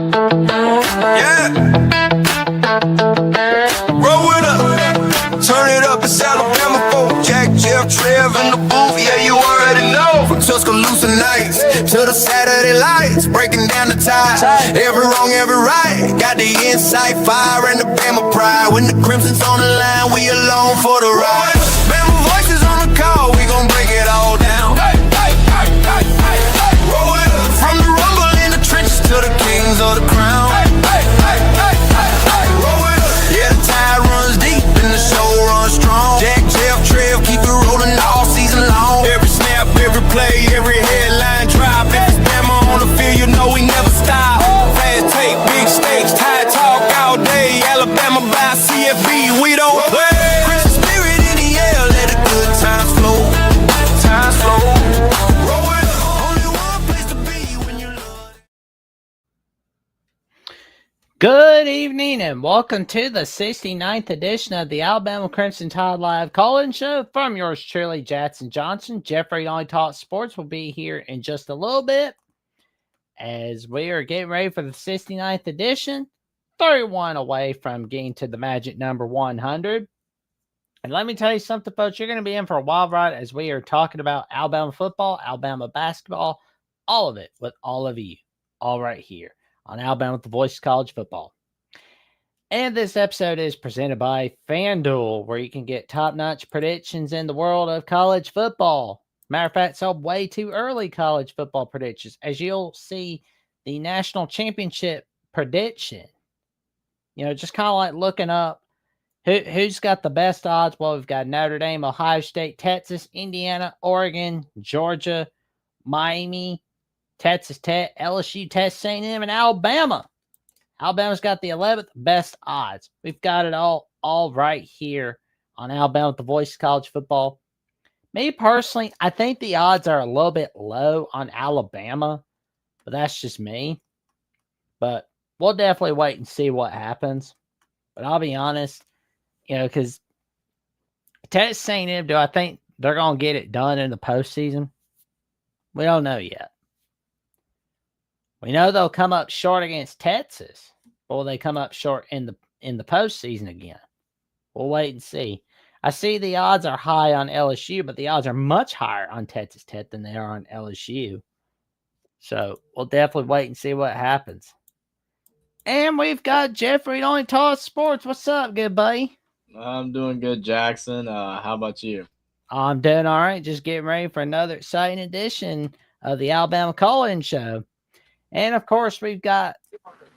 Yeah. Roll it up. Turn it up. It's Alabama folk. Jack, Jeff, Trev in the booth. Yeah, you already know. From Tuscaloosa nights to the Saturday lights. Breaking down the tide. Every wrong, every right. Got the insight, fire, and the Bama pride. When the Crimson's on the line, we alone for the ride. Bama voices on the call. We gon' break it all down. Roll it up. From the rumble in the trenches to the kings of the crown. Roll it up. Yeah, the tide runs deep and the show runs strong. Jack, Jeff, Trev, keep it rolling all season long. Every snap, every play, every headline drop. If it's Bama on the field, you know we never stop. Fast take, big stakes, tide talk all day. Alabama by CFB, we don't play. Christian spirit in the air, let the good times flow. Times flow. Roll it up. Only one place to be when you love. Good evening and welcome to the 69th edition of the Alabama Crimson Tide Live call-in show from yours truly, Jackson Johnson. Jeffrey Only Talk Sports will be here in just a little bit as we are getting ready for the 69th edition, 31 away from getting to the magic number 100. And let me tell you something, folks, you're going to be in for a wild ride as we are talking about Alabama football, Alabama basketball, all of it with all of you, all right here on Alabama with the Voice of College Football. And this episode is presented by FanDuel, where you can get top-notch predictions in the world of college football. Matter of fact, so way too early college football predictions, as you'll see the national championship prediction. You know, just kind of like looking up who's got the best odds. Well, we've got Notre Dame, Ohio State, Texas, Indiana, Oregon, Georgia, Miami, Texas Tech, LSU, Texas A&M, and Alabama. Alabama's got the 11th best odds. We've got it all right here on Alabama with the Voice of College Football. Me personally, I think the odds are a little bit low on Alabama, but that's just me. But we'll definitely wait and see what happens. But I'll be honest, you know, because Texas A&M, do I think they're going to get it done in the postseason? We don't know yet. We know they'll come up short against Texas, but will they come up short in the postseason again? We'll wait and see. I see the odds are high on LSU, but the odds are much higher on Texas Tech than they are on LSU. So we'll definitely wait and see what happens. And we've got Jeffrey Only Talk Sports. What's up, good buddy? I'm doing good, Jackson. How about you? I'm doing all right. Just getting ready for another exciting edition of the Alabama Call-In Show. And, of course, we've got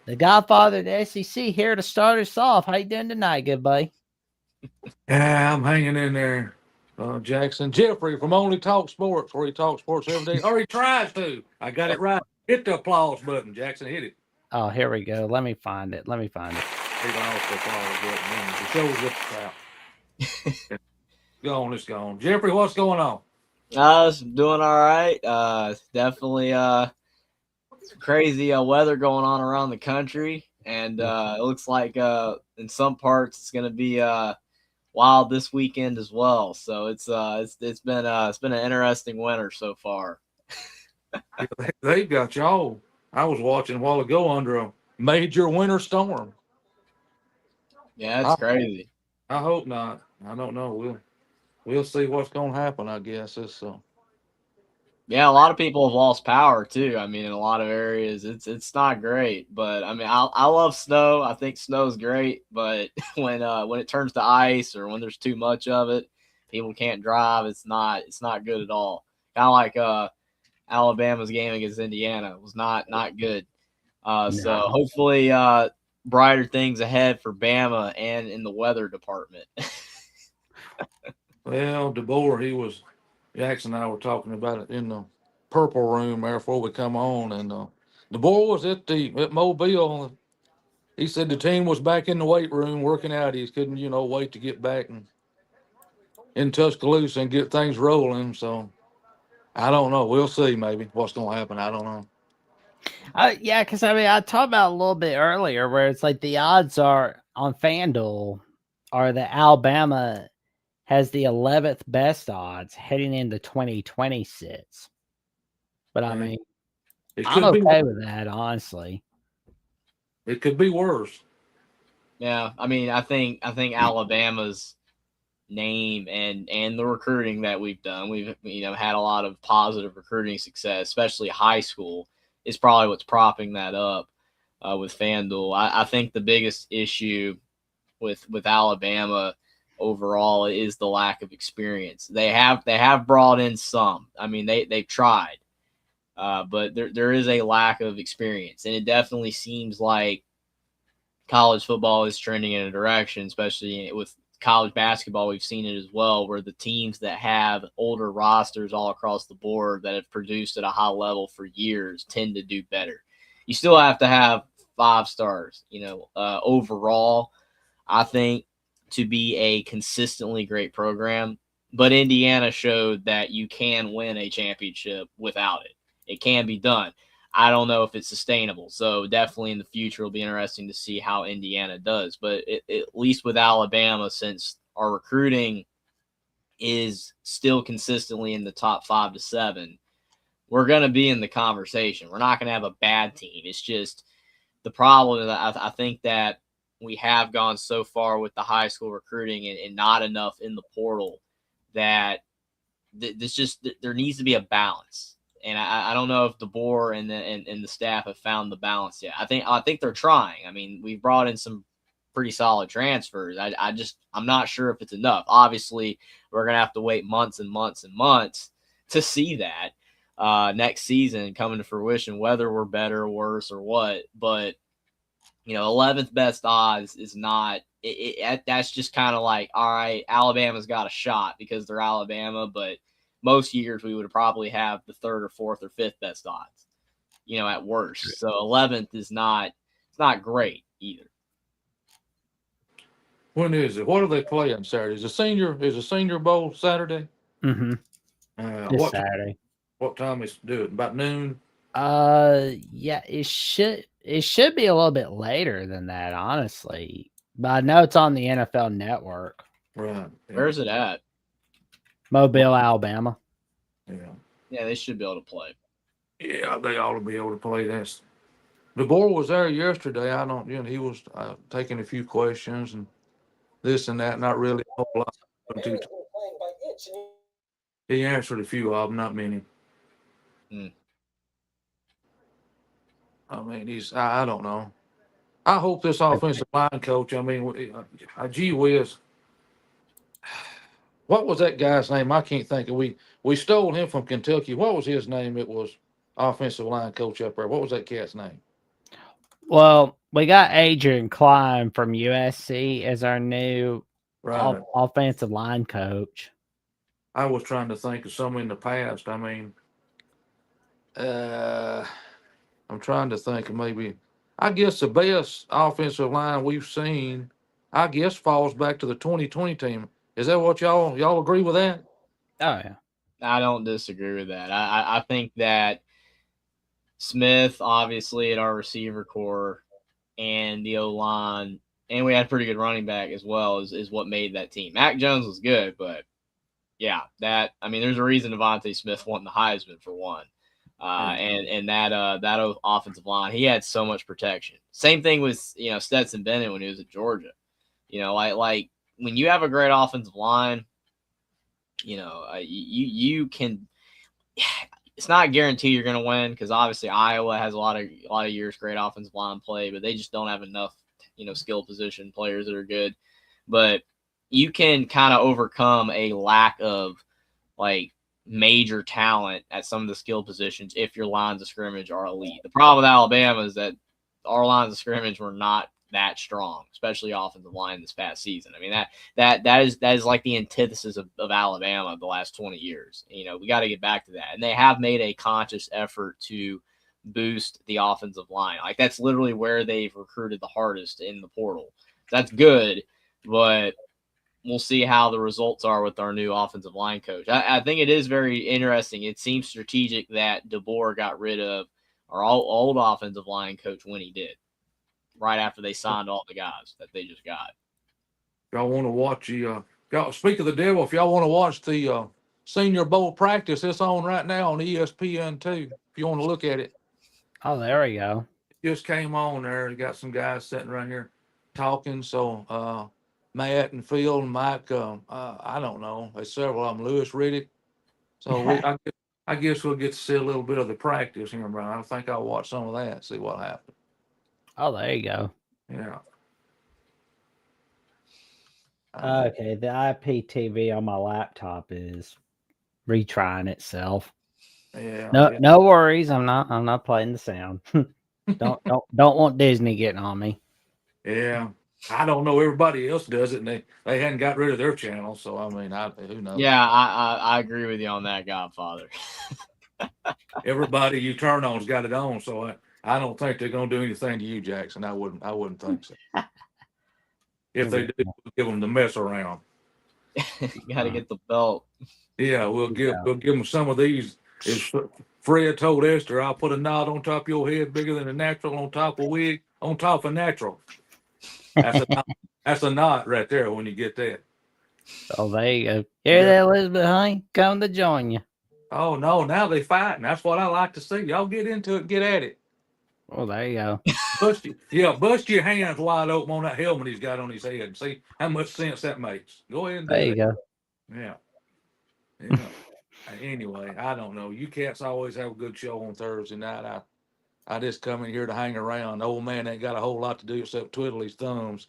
the Godfather of the SEC here to start us off. How you doing tonight, good buddy? Yeah, I'm hanging in there, Jackson. Jeffrey from Only Talk Sports, where he talks sports every day. Or he tries to. I got it right. Hit the applause button, Jackson. Hit it. Oh, here we go. Let me find it. He lost the applause button. The show's just crap. Go on, let's go on. Jeffrey, what's going on? Doing all right. Definitely crazy weather going on around the country, and it looks like in some parts it's going to be wild this weekend as well. So it's been an interesting winter so far. They've got y'all. I was watching a while ago under a major winter storm. Yeah, it's crazy. I hope not. I don't know. We'll see what's going to happen, I guess. Yeah, a lot of people have lost power too. I mean, in a lot of areas, it's not great. But I mean, I love snow. I think snow's great. But when it turns to ice or when there's too much of it, people can't drive. It's not good at all. Kind of like Alabama's game against Indiana was not good. So hopefully brighter things ahead for Bama and in the weather department. Well, DeBoer, Jackson and I were talking about it in the purple room there before we come on, and DeBoer was at Mobile. He said the team was back in the weight room working out. He couldn't, wait to get back in Tuscaloosa and get things rolling. So I don't know. We'll see maybe what's going to happen. I don't know. Yeah, because I talked about a little bit earlier where it's like the odds are on FanDuel are that Alabama has the 11th best odds heading into 2026. But I mean, I'm okay with that, honestly. It could be worse. Yeah, I mean, I think Alabama's name and the recruiting that we've done, we've had a lot of positive recruiting success, especially high school, is probably what's propping that up with FanDuel. I think the biggest issue with Alabama overall is the lack of experience. They have brought in some. I mean, they've tried, but there is a lack of experience, and it definitely seems like college football is trending in a direction, especially with college basketball. We've seen it as well, where the teams that have older rosters all across the board that have produced at a high level for years tend to do better. You still have to have 5 stars, overall, I think, to be a consistently great program. But Indiana showed that you can win a championship without it. It can be done. I don't know if it's sustainable. So definitely in the future, it'll be interesting to see how Indiana does. But at least with Alabama, since our recruiting is still consistently in the top 5 to 7, we're going to be in the conversation. We're not going to have a bad team. It's just the problem is I think that we have gone so far with the high school recruiting and not enough in the portal that there needs to be a balance. And I don't know if DeBoer and the staff have found the balance yet. I think they're trying. I mean, we've brought in some pretty solid transfers. I'm not sure if it's enough. Obviously, we're gonna have to wait months and months and months to see that next season coming to fruition, whether we're better or worse or what. But 11th best odds is not. That's just kind of like, all right, Alabama's got a shot because they're Alabama, but most years we would probably have the 3rd or 4th or 5th best odds, at worst. So 11th is not, it's not great either. When is it? What are they playing Saturday? Is the Senior Bowl Saturday? Mm-hmm. What Saturday. What time is it? About noon? Yeah, it should be a little bit later than that, honestly. But I know it's on the NFL Network. Right. Yeah. Where's it at? Mobile, Alabama. Yeah, they should be able to play. Yeah, they ought to be able to play this. DeBoer was there yesterday. He was taking a few questions and this and that, not really a whole lot. He answered a few of them, not many. I mean, I don't know. I hope this offensive line coach, gee whiz. What was that guy's name? I can't think of. We stole him from Kentucky. What was his name? It was offensive line coach up there. What was that cat's name? Well, we got Adrian Klein from USC as our new offensive line coach. I was trying to think of some in the past. I mean, I'm trying to think of maybe. I guess the best offensive line we've seen, I guess, falls back to the 2020 team. Is that what y'all agree with that? Oh yeah, I don't disagree with that. I think that Smith, obviously, at our receiver core and the O-line, and we had pretty good running back as well, is what made that team. Mac Jones was good, but yeah, there's a reason Devontae Smith won the Heisman for one. And that offensive line, he had so much protection. Same thing with Stetson Bennett when he was at Georgia. Like when you have a great offensive line, you can. It's not guaranteed you're going to win because obviously Iowa has a lot of years great offensive line play, but they just don't have enough skill position players that are good. But you can kind of overcome a lack of like major talent at some of the skill positions if your lines of scrimmage are elite. The problem with Alabama is that our lines of scrimmage were not that strong, especially offensive line this past season. I mean, that is like the antithesis of Alabama the last 20 years. We got to get back to that. And they have made a conscious effort to boost the offensive line. Like that's literally where they've recruited the hardest in the portal. That's good, but we'll see how the results are with our new offensive line coach. I think it is very interesting. It seems strategic that DeBoer got rid of our old offensive line coach when he did, right after they signed all the guys that they just got. Y'all want to watch speak of the devil, if y'all want to watch the Senior Bowl practice, it's on right now on ESPN too, if you want to look at it. Oh, there we go. just came on there. You got some guys sitting right here talking. So Matt and Phil and Mike, I don't know. There's several of them. Lewis Riddick. So I guess we'll get to see a little bit of the practice here, Brian. I think I'll watch some of that, see what happens. Oh, there you go. Yeah. Okay, the IPTV on my laptop is retrying itself. Yeah. No worries. I'm not playing the sound. don't want Disney getting on me. Yeah. I don't know. Everybody else does it, and they hadn't got rid of their channel. So I mean, who knows? Yeah, I agree with you on that, Godfather. Everybody you turn on's got it on. So I don't think they're gonna do anything to you, Jackson. I wouldn't think so. If they do, we'll give them the mess around. Got to get the belt. Yeah, we'll give them some of these. As Fred told Esther, I'll put a knot on top of your head bigger than a natural on top of wig on top of natural. That's a knot right there when you get that. Oh, there you go. Hear that, Elizabeth Honey? Come to join you. Oh no, now they fighting. That's what I like to see. Y'all get into it, get at it. Oh, there you go. Bust your hands wide open on that helmet he's got on his head and see how much sense that makes. Go ahead and do There you that. go. Yeah. Anyway, I don't know. You cats always have a good show on Thursday night. I just come in here to hang around. The old man ain't got a whole lot to do except twiddle his thumbs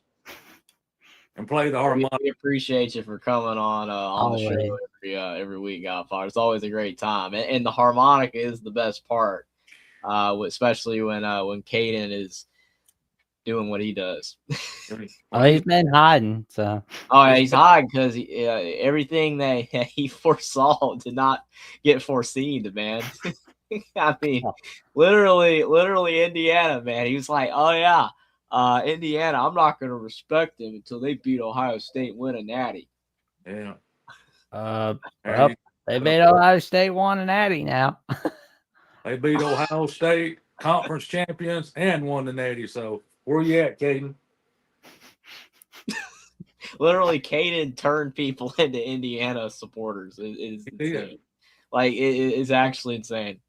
and play the harmonica. We appreciate you for coming on the show every week, Godfather. It's always a great time, and the harmonica is the best part, especially when Caden is doing what he does. Oh, he's been hiding. So. Oh, yeah, he's hiding because everything that he foresaw did not get foreseen, man. I mean, literally Indiana, man. He was like, oh yeah, Indiana, I'm not going to respect them until they beat Ohio State and win a natty. Yeah. Well, they beat Ohio State, won a natty now. They beat Ohio State, conference champions, and won the natty. So where you at, Caden? Literally, Caden turned people into Indiana supporters. It is insane. Like, it is actually insane.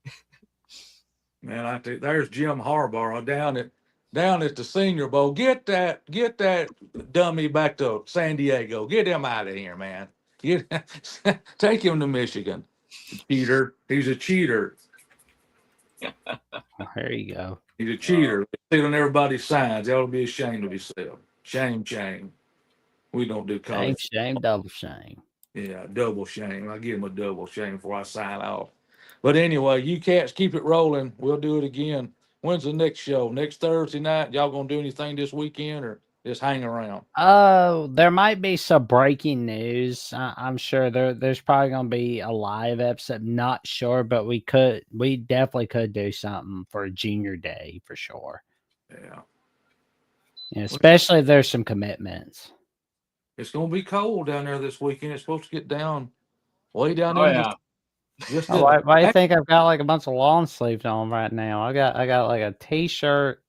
Man, I think there's Jim Harbaugh down at the Senior Bowl. Get that dummy back to San Diego. Get him out of here, man. Take him to Michigan. Cheater. He's a cheater. There you go. He's a cheater. Stealing everybody's signs. They ought to be ashamed of himself. Shame. We don't do college. Shame, double shame. Yeah, double shame. I give him a double shame before I sign off. But anyway, you cats keep it rolling. We'll do it again. When's the next show? Next Thursday night? Y'all gonna do anything this weekend or just hang around? There might be some breaking news. I'm sure there's probably gonna be a live episode. Not sure, but we definitely could do something for a junior day for sure. Yeah. Especially if there's some commitments. It's gonna be cold down there this weekend. It's supposed to get down way down there. Yeah. Why do you think I've got like a bunch of long sleeves on right now? I got like a t-shirt.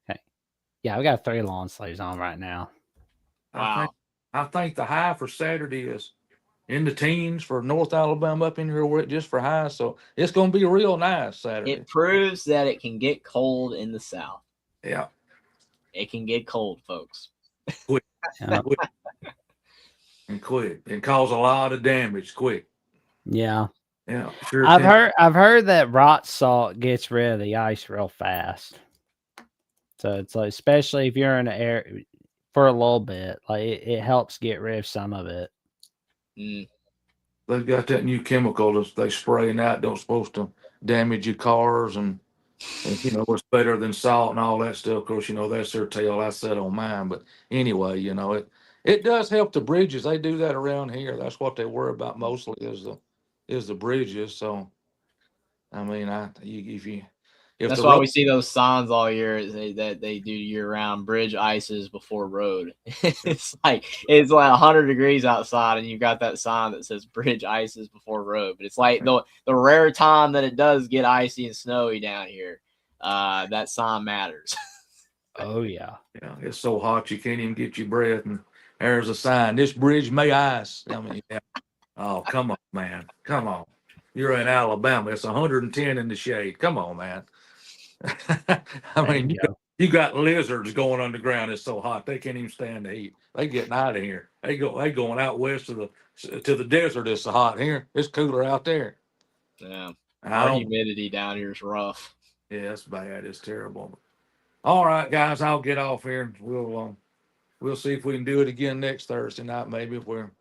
Okay. Yeah, I got 3 long sleeves on right now. Wow. I think the high for Saturday is in the teens for North Alabama up in here just for high. So it's gonna be real nice Saturday. It proves that it can get cold in the South. Yeah. It can get cold, folks. Quick. And quick. And cause a lot of damage quick. Yeah. Yeah. Sure. I've heard that rock salt gets rid of the ice real fast. So it's like, especially if you're in the air for a little bit, like it helps get rid of some of it. They've got that new chemical that they spraying out. Don't supposed to damage your cars and it's better than salt and all that stuff. Of course, that's their tale. I said on mine, but anyway, it does help the bridges. They do that around here. That's what they worry about mostly is the bridges. So, I mean, that's why we see those signs all year that they do year round: bridge ices before road. it's like 100 degrees outside, and you've got that sign that says bridge ices before road. But it's like the rare time that it does get icy and snowy down here, that sign matters. Oh yeah. Yeah, it's so hot you can't even get your breath, and there's a sign: this bridge may ice. I mean, yeah. Oh, come on, man. Come on. You're in Alabama. It's 110 in the shade. Come on, man. I There mean, you go. you got lizards going underground. It's so hot they can't even stand the heat. They getting out of here. They going out west to the desert. It's so hot here. It's cooler out there. Yeah. I Our don't. humidity down here is rough. Yeah, it's bad. It's terrible. All right, guys, I'll get off here. We'll see if we can do it again next Thursday night. Maybe if we're.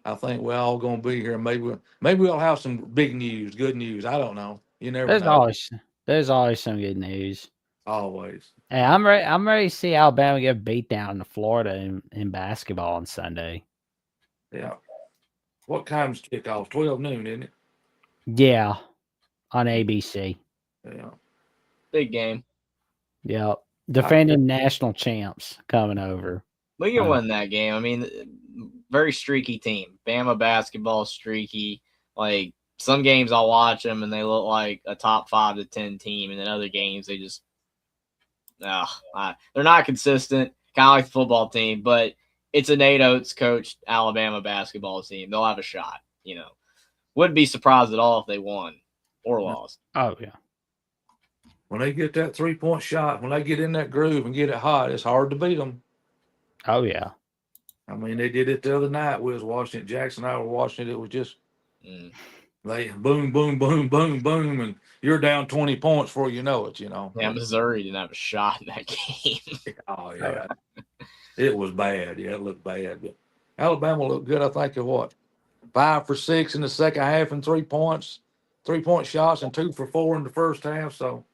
I think we're all going to be here. Maybe we'll have some big news, good news. I don't know. You never There's know. always there's always some good news. Always. Hey, I'm ready to see Alabama get beat down to Florida in basketball on Sunday. Yeah. What time's kickoff? 12 noon, isn't it? Yeah, on ABC. Yeah. Big game. Yep. Defending national champs coming over. We can win that game. I mean, very streaky team. Bama basketball streaky. Like some games I'll watch them and they look like a top 5 to 10 team, and then other games they just they're not consistent. Kind of like the football team, but it's a Nate Oates coached Alabama basketball team. They'll have a shot. Wouldn't be surprised at all if they won or lost. Oh yeah. When they get that 3-point shot, when they get in that groove and get it hot, it's hard to beat them. Oh yeah. I mean, they did it the other night. We was watching it. Jackson and I were watching it. It was just they boom, boom, boom, boom, boom, and you're down 20 points before you know it. Yeah, Missouri didn't have a shot in that game. Oh yeah, it was bad. Yeah, it looked bad. But Alabama looked good. I think of what 5 for 6 in the second half and 3 points, 3-point shots, and 2 for 4 in the first half. So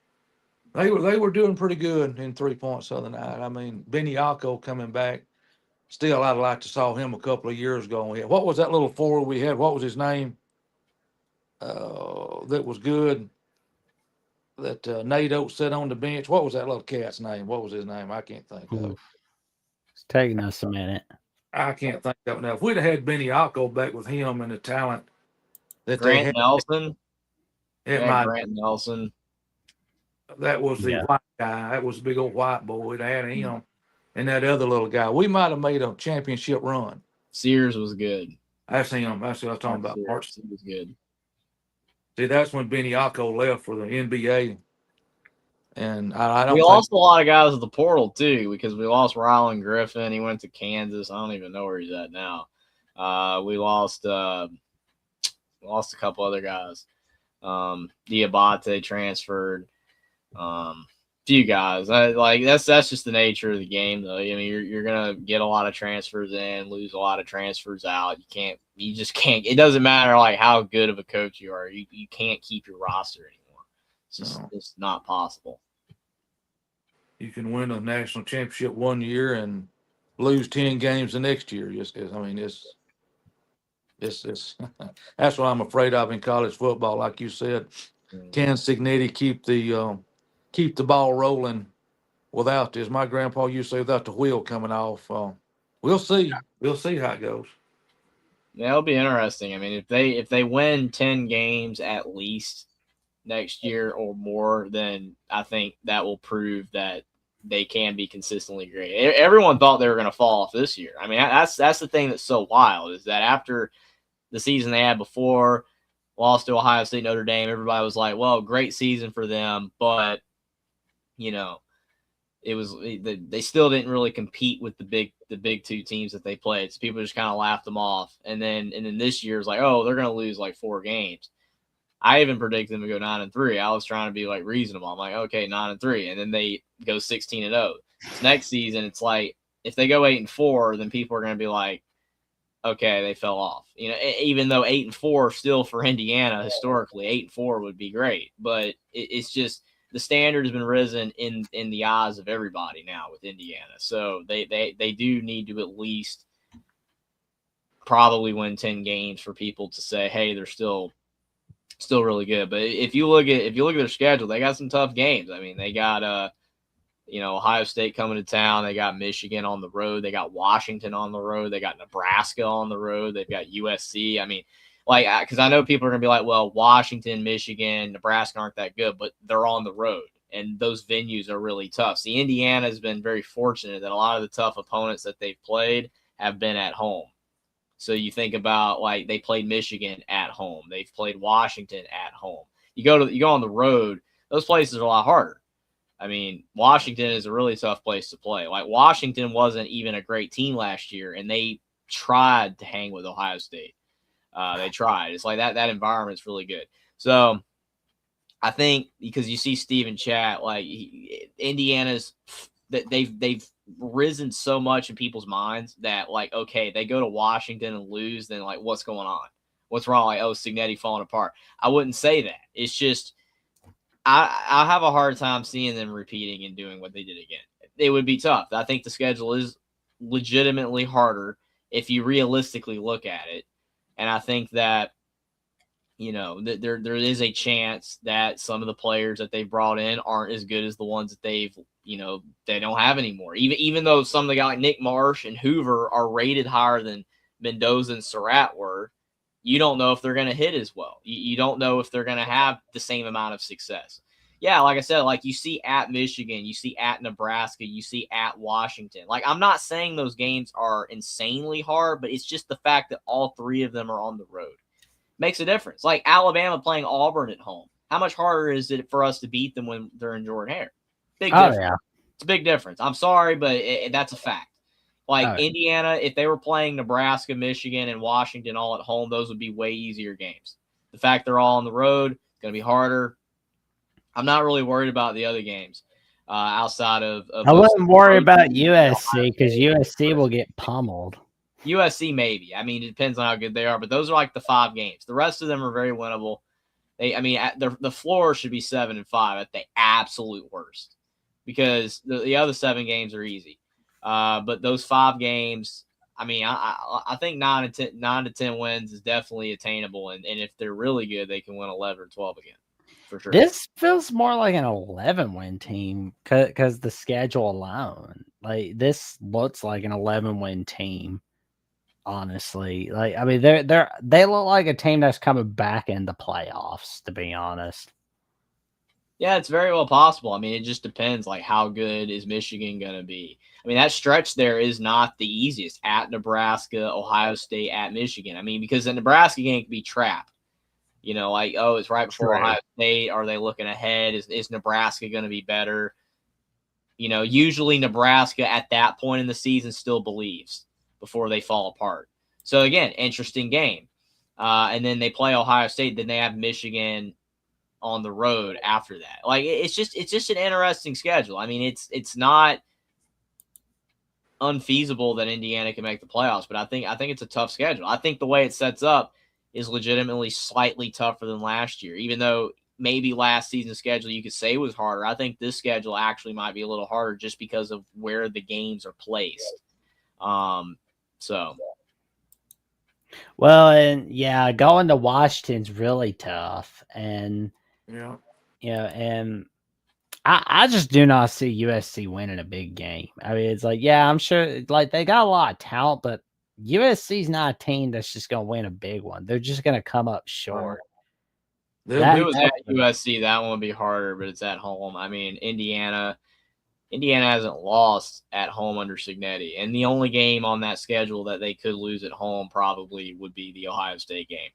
they were doing pretty good in 3 points the other night. I mean, Benny Yako coming back. Still, I'd like to saw him a couple of years ago. What was that little forward we had? What was his name? That was good. That Nate Oates sat on the bench. What was that little cat's name? What was his name? I can't think of it. It's taking us a minute. I can't think of it now. If we'd have had Benny Yako back with him and the talent that they Grant had, Nelson. Grant Nelson. That was the white guy. That was the big old white boy. They had him and that other little guy. We might have made a championship run. Sears was good. That's him. That's what I was talking about. Sears was good. See, that's when Benny Yako left for the NBA. And I don't. We lost a lot of guys at the portal too, because we lost Rylan Griffin. He went to Kansas. I don't even know where he's at now. We lost a couple other guys. Diabate transferred. Few guys. That's just the nature of the game, though. I mean, you're gonna get a lot of transfers in, lose a lot of transfers out. You just can't. It doesn't matter like how good of a coach you are. You can't keep your roster anymore. It's not possible. You can win a national championship one year and lose 10 games the next year. It's that's what I'm afraid of in college football. Like you said, can Signetti keep the ball rolling without this? My grandpa used to say without the wheel coming off. We'll see. We'll see how it goes. Yeah, it'll be interesting. I mean, if they win 10 games at least next year or more, then I think that will prove that they can be consistently great. Everyone thought they were going to fall off this year. I mean, that's the thing that's so wild, is that after the season they had before, lost to Ohio State, Notre Dame, everybody was like, well, great season for them, but they still didn't really compete with the big two teams that they played. So people just kind of laughed them off. And then this year is like, oh, they're going to lose like 4 games. I even predicted them to go 9-3. I was trying to be like reasonable. I'm like, okay, 9-3, and then they go 16-0. Next season, it's like if they go 8-4, then people are going to be like, okay, they fell off. Even though 8-4 still for Indiana historically, 8-4 would be great, but it's just the standard has been risen in the eyes of everybody now with Indiana. So they do need to at least probably win 10 games for people to say, hey, they're still really good. But if you look at their schedule, they got some tough games. I mean, they got Ohio State coming to town. They got Michigan on the road. They got Washington on the road. They got Nebraska on the road. They've got USC. I mean, because I know people are going to be like, well, Washington, Michigan, Nebraska aren't that good, but they're on the road, and those venues are really tough. See, Indiana has been very fortunate that a lot of the tough opponents that they've played have been at home. So you think about, like, they played Michigan at home. They've played Washington at home. You go on the road, those places are a lot harder. I mean, Washington is a really tough place to play. Like, Washington wasn't even a great team last year, and they tried to hang with Ohio State. They tried. It's like that environment's really good. So I think because you see Steve in chat, like Indiana's that they've risen so much in people's minds that like, okay, they go to Washington and lose, then like what's going on? What's wrong? Like, oh, Signetti falling apart. I wouldn't say that. It's just I have a hard time seeing them repeating and doing what they did again. It would be tough. I think the schedule is legitimately harder if you realistically look at it. And I think that, you know, there is a chance that some of the players that they've brought in aren't as good as the ones that they don't have anymore. Even though some of the guys like Nick Marsh and Hoover are rated higher than Mendoza and Surratt were, you don't know if they're going to hit as well. You don't know if they're going to have the same amount of success. Yeah, like I said, like you see at Michigan, you see at Nebraska, you see at Washington. Like, I'm not saying those games are insanely hard, but it's just the fact that all three of them are on the road. Makes a difference. Like Alabama playing Auburn at home. How much harder is it for us to beat them when they're in Jordan-Hare? Big difference. Yeah. It's a big difference. I'm sorry, but that's a fact. Like Indiana, if they were playing Nebraska, Michigan, and Washington all at home, those would be way easier games. The fact they're all on the road, it's going to be harder. I'm not really worried about the other games outside of I wasn't worried about USC because USC will get pummeled. USC maybe. I mean, it depends on how good they are, but those are like the 5 games. The rest of them are very winnable. The floor should be 7-5 at the absolute worst because the other 7 games are easy. But those 5 games, I mean, I think 9 to 10 wins is definitely attainable, and if they're really good, they can win 11 or 12 again. For sure. This feels more like an 11-win team because the schedule alone. Like, this looks like an 11-win team. Honestly, like, I mean, they look like a team that's coming back in the playoffs, to be honest. Yeah, it's very well possible. I mean, it just depends, like, how good is Michigan going to be? I mean, that stretch there is not the easiest. At Nebraska, Ohio State, at Michigan. I mean, because the Nebraska game can be trapped. You know, like, oh, it's right before Ohio State. Are they looking ahead? Is Nebraska going to be better? You know, usually Nebraska at that point in the season still believes before they fall apart. So, again, interesting game. And then they play Ohio State. Then they have Michigan on the road after that. Like, it's just an interesting schedule. I mean, it's not unfeasible that Indiana can make the playoffs, but I think it's a tough schedule. I think the way it sets up is legitimately slightly tougher than last year, even though maybe last season's schedule you could say was harder. I think this schedule actually might be a little harder just because of where the games are placed. So. Well, and yeah, going to Washington's really tough, and and I just do not see USC winning a big game. I mean, it's like, yeah, I'm sure like they got a lot of talent, but USC's not a team that's just going to win a big one. They're just going to come up short. If it was at USC, that one would be harder, but it's at home. I mean, Indiana hasn't lost at home under Signetti, and the only game on that schedule that they could lose at home probably would be the Ohio State game.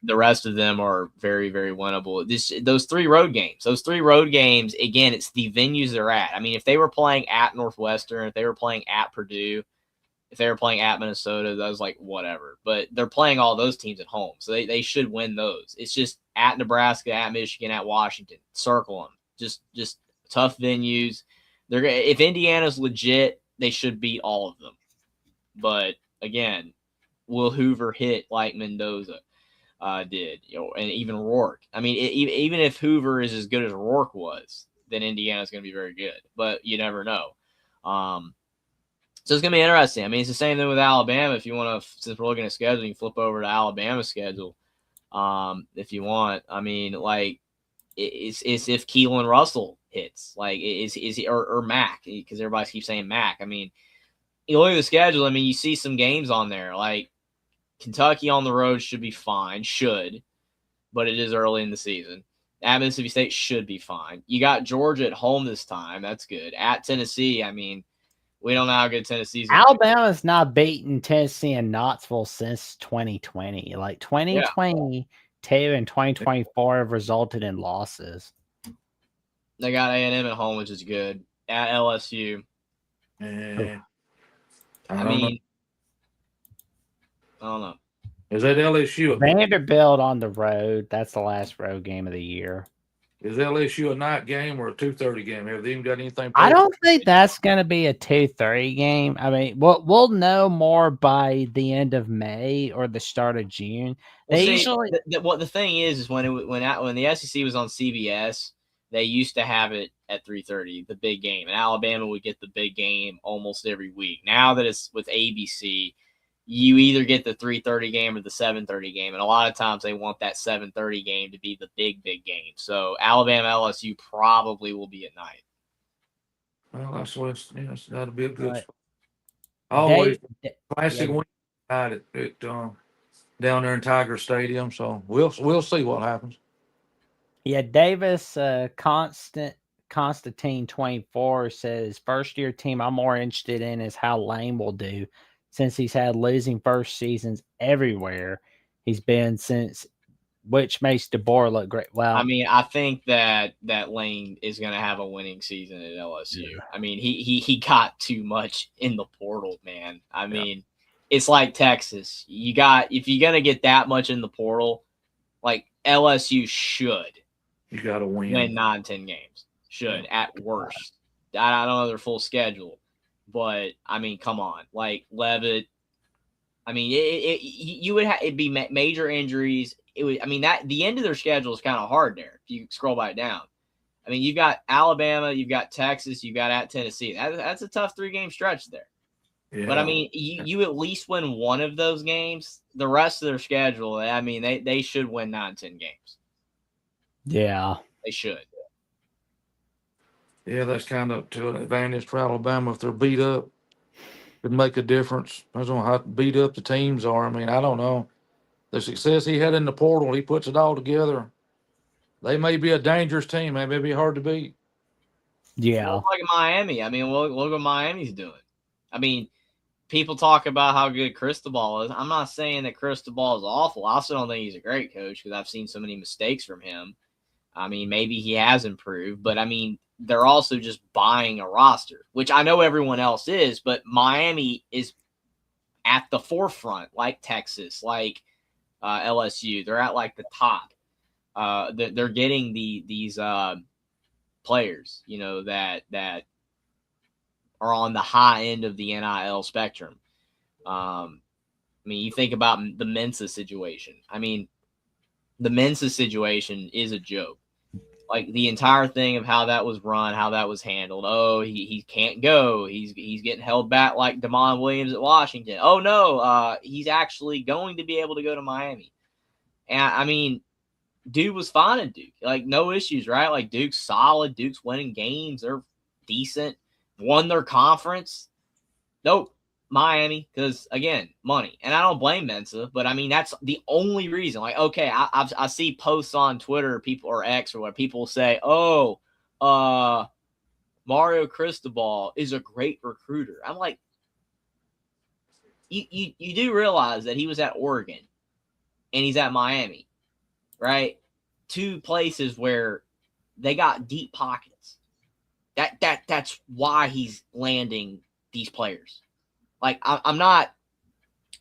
The rest of them are very, very winnable. Those three road games, again, it's the venues they're at. I mean, if they were playing at Northwestern, if they were playing at Purdue, if they were playing at Minnesota, that was like whatever. But they're playing all those teams at home, so they should win those. It's just at Nebraska, at Michigan, at Washington. Circle them. Just tough venues. If Indiana's legit, they should beat all of them. But again, will Hoover hit like Mendoza did? And even Rourke. I mean, even if Hoover is as good as Rourke was, then Indiana's going to be very good. But you never know. So it's going to be interesting. I mean, it's the same thing with Alabama. If you want to, since we're looking at schedule, you can flip over to Alabama's schedule if you want. I mean, like, it's if Keelan Russell hits, like, is he or Mac, because everybody keeps saying Mac. I mean, you look at the schedule. I mean, you see some games on there, like Kentucky on the road should be fine, but it is early in the season. At Mississippi State should be fine. You got Georgia at home this time. That's good. At Tennessee, I mean, we don't know how good Tennessee's. Alabama's not beaten Tennessee and Knoxville since 2020. Like 2022 and 2024 have resulted in losses. They got A&M at home, which is good. At LSU. And I I don't know. mean, I don't know. Is that LSU? Vanderbilt on the road. That's the last road game of the year. Is LSU a night game or a 2:30 game? Have they even got anything? I posted? don't think that's going to be a 2:30 game. I mean, we'll know more by the end of May or the start of June. Well, They see, usually what the thing is when the SEC was on CBS, they used to have it at 3:30, the big game, and Alabama would get the big game almost every week. Now that it's with ABC, you either get the 3:30 game or the 7:30 game, and a lot of times they want that 7:30 game to be the big game. So Alabama LSU probably will be at night. Well, that's what. Yes, that'll be a good. Right. Spot. Always they classic yeah. win night at down there in Tiger Stadium. So we'll see what happens. Yeah, Davis Constantine 24 says first year team I'm more interested in is how Lane will do since he's had losing first seasons everywhere he's been since, which makes DeBoer look great. Well, I mean, I think that Lane is going to have a winning season at LSU. Yeah. I mean, he got too much in the portal, man. I mean, it's like Texas. If you're going to get that much in the portal, like LSU should You got to win win. 9-10 games. Should at worst. I don't know their full schedule, but I mean, come on, like Levitt. I mean, you would have it'd be major injuries. It would. I mean, that the end of their schedule is kind of hard there. If you scroll back down, I mean, you've got Alabama, you've got Texas, you've got at Tennessee. That's a tough 3-game stretch there. Yeah. But I mean, you at least win one of those games. The rest of their schedule, I mean, they should win 9-10 games. yeah. They should. Yeah, that's kind of to an advantage for Alabama if they're beat up. Could make a difference. Depends on how beat up the teams are. I mean, I don't know. The success he had in the portal, he puts it all together. They may be a dangerous team. They may be hard to beat. Yeah. Well, like Miami. I mean, look what Miami's doing. I mean, people talk about how good Cristobal is. I'm not saying that Cristobal is awful. I also don't think he's a great coach because I've seen so many mistakes from him. I mean, maybe he has improved, but I mean, they're also just buying a roster, which I know everyone else is, but Miami is at the forefront, like Texas, like LSU. They're at like the top. They're getting these players, you know, that are on the high end of the NIL spectrum. I mean, you think about the Mensa situation. I mean, the Mensa situation is a joke. Like the entire thing of how that was run, how that was handled. Oh, he can't go. He's getting held back like Damon Williams at Washington. Oh no, he's actually going to be able to go to Miami. And I mean, dude was fine at Duke. Like no issues, right? Like Duke's solid. Duke's winning games. They're decent. Won their conference. Nope. Miami, because again, money, and I don't blame Mensa, but I mean that's the only reason. Like, okay, I see posts on Twitter, people or X or what people say, oh, Mario Cristobal is a great recruiter. I'm like, you do realize that he was at Oregon and he's at Miami, right? Two places where they got deep pockets. That's why he's landing these players. Like, I'm not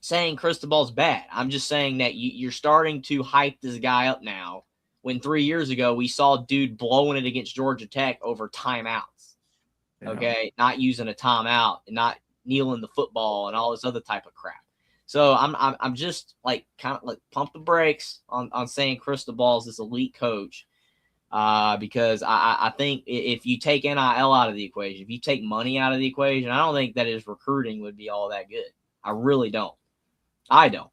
saying Cristobal's bad. I'm just saying that you're starting to hype this guy up now when 3 years ago we saw dude blowing it against Georgia Tech over timeouts. Yeah. Okay, not using a timeout and not kneeling the football and all this other type of crap. So I'm just like kind of like pump the brakes on saying Cristobal's this elite coach. Because I think if you take NIL out of the equation, if you take money out of the equation, I don't think that his recruiting would be all that good. I really don't. I don't.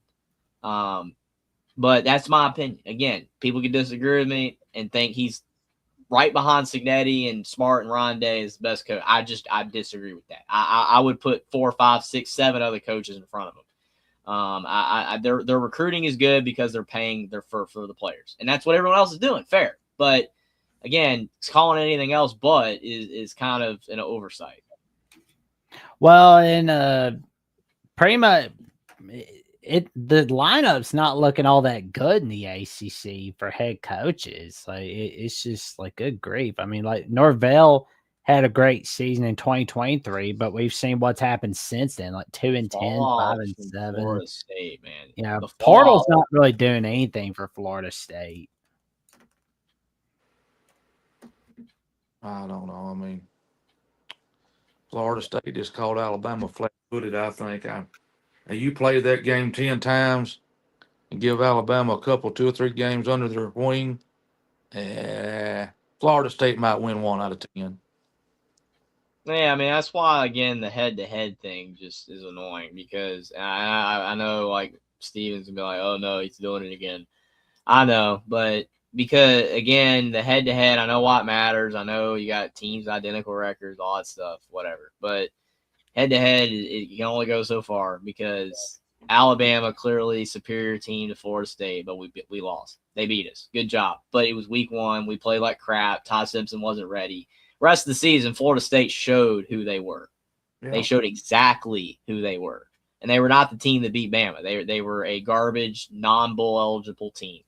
But that's my opinion. Again, people can disagree with me and think he's right behind Signetti and Smart and Rondé is the best coach. I disagree with that. I would put 4, 5, 6, 7 other coaches in front of him. Their recruiting is good because they're paying for the players, and that's what everyone else is doing. Fair. But again, calling anything else but is kind of an oversight. Well, and pretty much the lineup's not looking all that good in the ACC for head coaches. Like it's just like good grief. I mean, like Norvell had a great season in 2023, but we've seen what's happened since then, like 2-10, Fall 5-7. Florida State, man. Yeah, The Portal's fall. not really doing anything for Florida State. I don't know. I mean, Florida State just called Alabama flat-footed. I think. You play that game 10 times and give Alabama a couple, 2 or 3 games under their wing. Florida State might win 1 out of 10. Yeah, I mean that's why again the head-to-head thing just is annoying because I know like Steven's gonna be like, oh no, he's doing it again. I know, but because again the head-to-head, I know what matters. I know you got teams identical records, all that stuff, whatever. But head-to-head, it can only go so far because Alabama clearly superior team to Florida State, but we lost. They beat us. Good job. But it was week 1. We played like crap. Todd Simpson wasn't ready. Rest of the season, Florida State showed who they were. Yeah. They showed exactly who they were. And they were not the team that beat Bama. They were a garbage, non-bowl eligible team.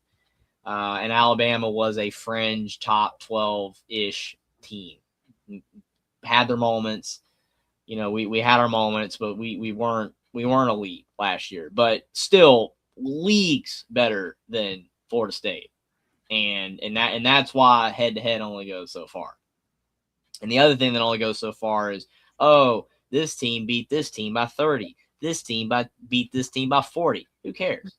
And Alabama was a fringe top 12-ish team. Had their moments. You know, we had our moments, but we weren't elite last year. But still, leagues better than Florida State. And that's why head-to-head only goes so far. And the other thing that only goes so far is, oh, this team beat this team by 30. This team beat this team by 40. Who cares?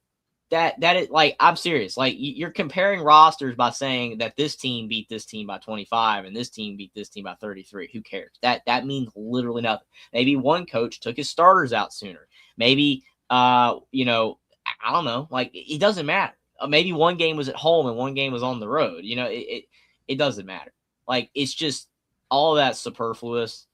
That is like, I'm serious. Like you're comparing rosters by saying that this team beat this team by 25 and this team beat this team by 33. Who cares? That means literally nothing. Maybe one coach took his starters out sooner. Maybe I don't know. Like it doesn't matter. Maybe one game was at home and one game was on the road. You know, it doesn't matter. Like it's just all of that's superfluous.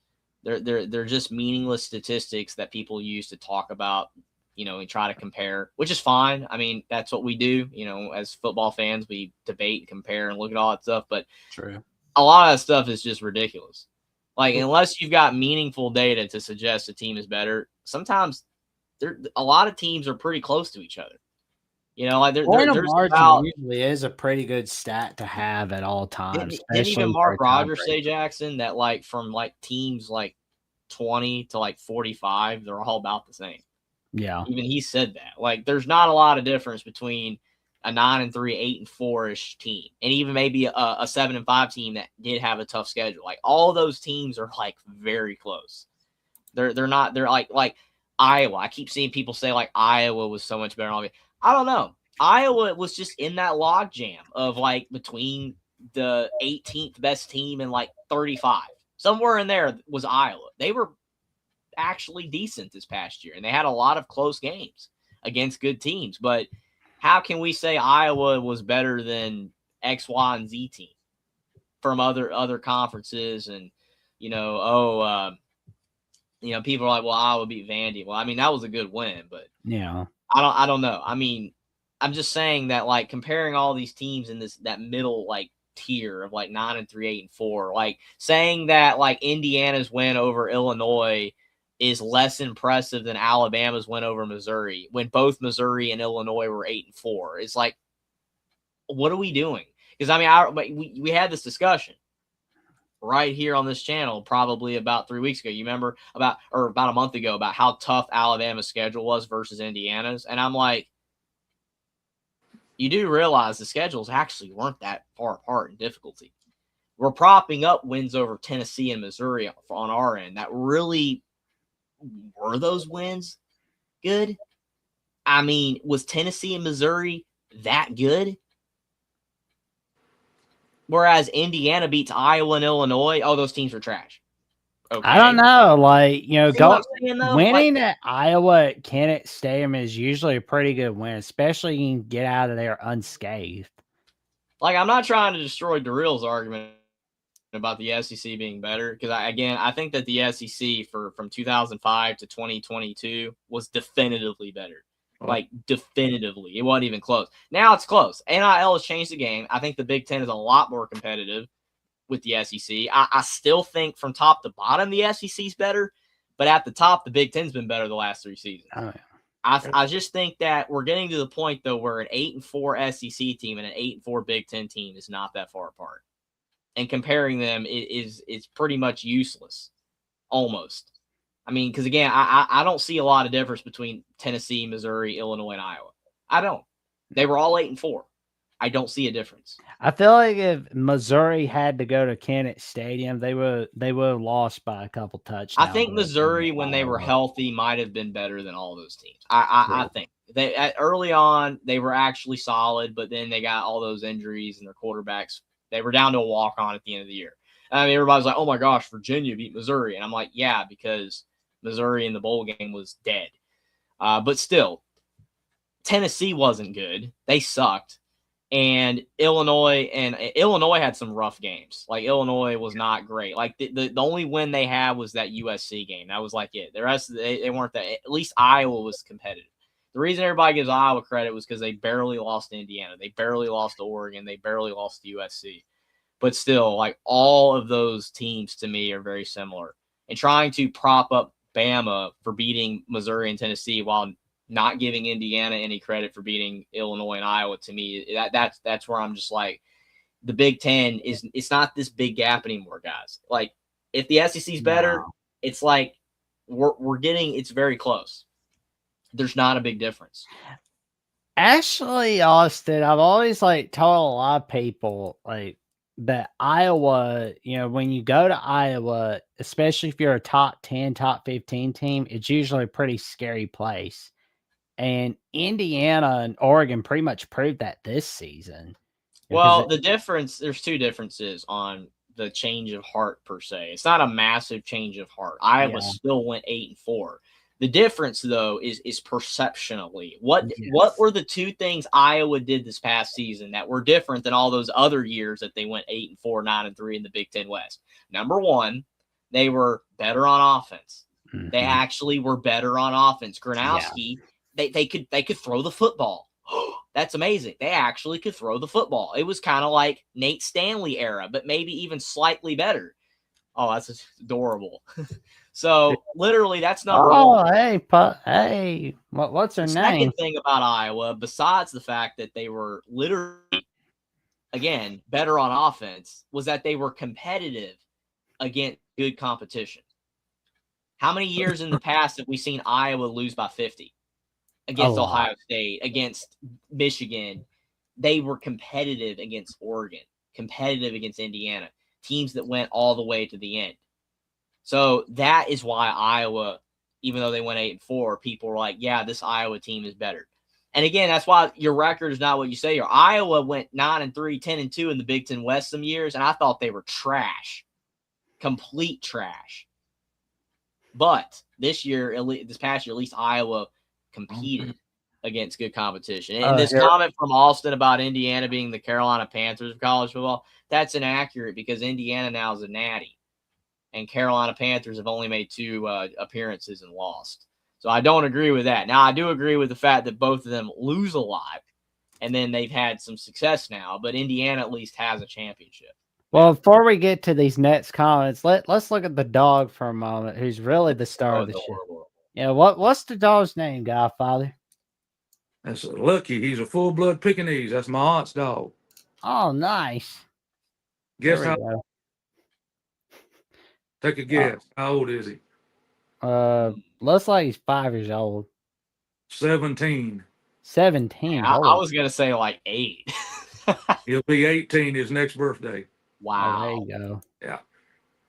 They're just meaningless statistics that people use to talk about, you know, and try to compare, which is fine. I mean, that's what we do, you know, as football fans, we debate and compare and look at all that stuff. But True. A lot of that stuff is just ridiculous. Like, unless you've got meaningful data to suggest a team is better, sometimes a lot of teams are pretty close to each other. You know, like there's margin usually is a pretty good stat to have at all times. Didn't even Mark Rogers say, Jackson, that like from like teams like 20 to like 45, they're all about the same. Yeah. Even he said that. Like there's not a lot of difference between a 9-3, 8-4-ish team, and even maybe a 7-5 team that did have a tough schedule. Like all of those teams are like very close. They're like Iowa. I keep seeing people say like Iowa was so much better. I don't know. Iowa was just in that log jam of like between the 18th best team and like 35. Somewhere in there was Iowa. They were actually decent this past year, and they had a lot of close games against good teams. But how can we say Iowa was better than X, Y, and Z team from other conferences? And people are like, well, Iowa beat Vandy. Well, I mean, that was a good win, but yeah, I don't know. I mean, I'm just saying that like comparing all these teams in that middle like tier of like 9-3, 8-4, like saying that like Indiana's win over Illinois is less impressive than Alabama's win over Missouri when both Missouri and Illinois were 8-4. It's like, what are we doing? Because I mean, we had this discussion right here on this channel probably about 3 weeks ago. You remember about a month ago about how tough Alabama's schedule was versus Indiana's, and I'm like, you do realize the schedules actually weren't that far apart in difficulty. We're propping up wins over Tennessee and Missouri on our end. That really were those wins good? I mean, was Tennessee and Missouri that good? Whereas Indiana beats Iowa and Illinois, oh, those teams are trash. Okay. I don't know. Like, winning like, at Iowa at Kennett Stadium is usually a pretty good win, especially you can get out of there unscathed. Like, I'm not trying to destroy Darrell's argument about the SEC being better, because I think that the SEC from 2005 to 2022 was definitively better. Like, definitively. It wasn't even close. Now it's close. NIL has changed the game. I think the Big Ten is a lot more competitive with the SEC. I still think from top to bottom the SEC is better, but at the top the Big Ten's been better the last 3 seasons. Oh, yeah. I just think that we're getting to the point though where an 8-4 SEC team and an 8-4 Big Ten team is not that far apart, and comparing them is pretty much useless, almost. I mean, because again, I don't see a lot of difference between Tennessee, Missouri, Illinois, and Iowa. I don't. They were all 8-4. I don't see a difference. I feel like if Missouri had to go to Kennett Stadium, they would have lost by a couple touchdowns. I think Missouri, when they were healthy, might have been better than all those teams. I think they early on they were actually solid, but then they got all those injuries and their quarterbacks. They were down to a walk-on at the end of the year. I mean, everybody's like, "Oh my gosh, Virginia beat Missouri," and I'm like, "Yeah, because Missouri in the bowl game was dead." But still, Tennessee wasn't good. They sucked. And Illinois had some rough games. Like, Illinois was not great. Like, the only win they had was that USC game. That was like it. The rest of they weren't that. At least Iowa was competitive. The reason everybody gives Iowa credit was because they barely lost to Indiana. They barely lost to Oregon. They barely lost to USC. But still, like, all of those teams to me are very similar. And trying to prop up Bama for beating Missouri and Tennessee while not giving Indiana any credit for beating Illinois and Iowa, to me, that's where I'm just like, the Big Ten it's not this big gap anymore, guys. Like, if the SEC is better, it's like we're getting, it's very close. There's not a big difference. Actually, Austin, I've always like told a lot of people like that Iowa, when you go to Iowa, especially if you're a top 10, top 15 team, it's usually a pretty scary place. And Indiana and Oregon pretty much proved that this season. Well, there's two differences on the change of heart per se. It's not a massive change of heart. Iowa still went 8-4. The difference, though, is perceptionally. What were the two things Iowa did this past season that were different than all those other years that they went 8-4, 9-3 in the Big Ten West? Number one, they were better on offense. Mm-hmm. They actually were better on offense. Gronowski, they could throw the football. That's amazing. They actually could throw the football. It was kind of like Nate Stanley era, but maybe even slightly better. Oh, that's adorable. So literally, that's number one. Hey, what's her name? Second thing about Iowa, besides the fact that they were literally, again, better on offense, was that they were competitive against good competition. How many years in the past have we seen Iowa lose by 50? Against Ohio State, against Michigan? They were competitive against Oregon, competitive against Indiana, teams that went all the way to the end. So that is why Iowa, even though they went 8-4, people were like, yeah, this Iowa team is better. And again, that's why your record is not what you say. Your Iowa went 9-3, 10-2 in the Big Ten West some years, and I thought they were trash, complete trash. But this past year, at least Iowa competed against good competition. And this comment from Austin about Indiana being the Carolina Panthers of college football, that's inaccurate because Indiana now is a natty, and Carolina Panthers have only made 2 appearances and lost. So I don't agree with that. Now, I do agree with the fact that both of them lose a lot, and then they've had some success now, but Indiana at least has a championship. Well, before we get to these next comments, let's look at the dog for a moment, who's really the star of the show. Yeah, what's the dog's name, Godfather? That's Lucky. He's a full-blood Pekingese. That's my aunt's dog. Oh, nice. Guess how? Take a guess. How old is he? Looks like he's 5 years old. 17. 17. I was gonna say like 8. He'll be 18 his next birthday. Wow. Oh, there you go. Yeah.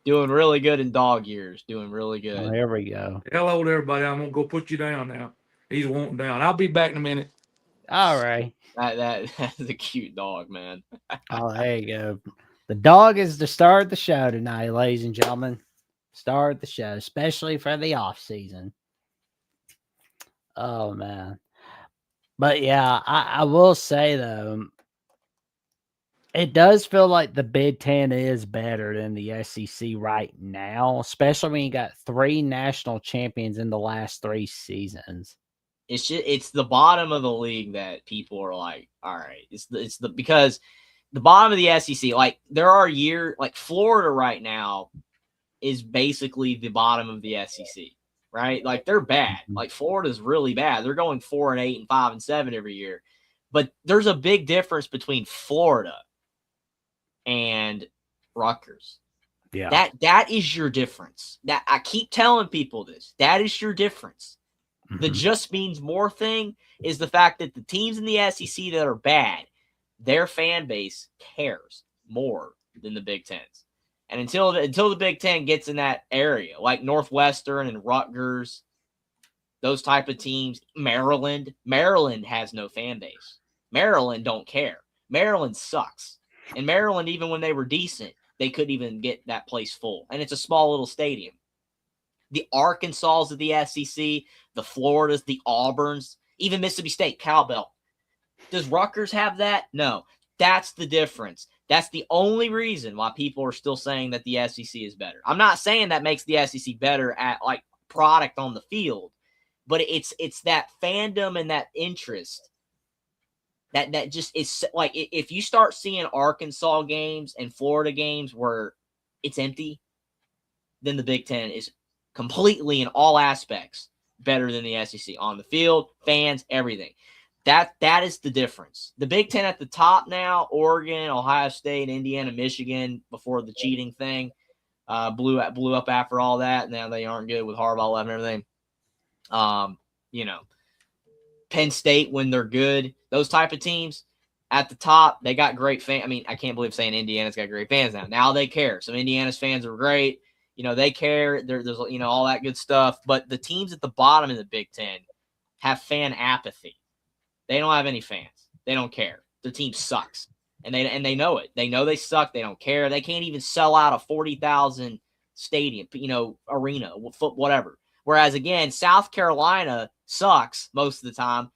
Doing really good in dog years. Doing really good. Oh, there we go. Hello to everybody. I'm gonna go put you down now. He's wanting down. I'll be back in a minute. All right. That's a cute dog, man. Oh, there you go. The dog is the star of the show tonight, ladies and gentlemen. Star of the show, especially for the off season. Oh man. But yeah, I will say though, it does feel like the Big Ten is better than the SEC right now, especially when you got 3 national champions in the last 3 seasons. It's the bottom of the league that people are like, all right, because the bottom of the SEC, like there are years like Florida right now is basically the bottom of the SEC right? Like they're bad. Like Florida's really bad. They're going 4-8 and 5-7 every year. But there's a big difference between Florida and Rutgers. Yeah. That is your difference. That I keep telling people this. That is your difference. The just means more thing is the fact that the teams in the SEC that are bad, their fan base cares more than the Big Tens. And until the Big Ten gets in that area, like Northwestern and Rutgers, those type of teams, Maryland has no fan base. Maryland don't care. Maryland sucks. And Maryland, even when they were decent, they couldn't even get that place full. And it's a small little stadium. The Arkansas of the SEC, the Floridas, the Auburns, even Mississippi State, cowbell. Does Rutgers have that? No. That's the difference. That's the only reason why people are still saying that the SEC is better. I'm not saying that makes the SEC better at like product on the field, but it's that fandom and that interest that just is like if you start seeing Arkansas games and Florida games where it's empty, then the Big Ten is completely in all aspects better than the SEC on the field, fans, everything. That is the difference. The Big Ten at the top now, Oregon, Ohio State, Indiana, Michigan, before the cheating thing blew up after all that. Now they aren't good with Harbaugh left and everything. Penn State when they're good, those type of teams at the top, they got great fans. I mean, I can't believe saying Indiana's got great fans now. Now they care. So Indiana's fans are great. They care. There's all that good stuff. But the teams at the bottom in the Big Ten have fan apathy. They don't have any fans. They don't care. Their team sucks. And they know it. They know they suck. They don't care. They can't even sell out a 40,000 stadium, arena, whatever. Whereas, again, South Carolina sucks most of the time,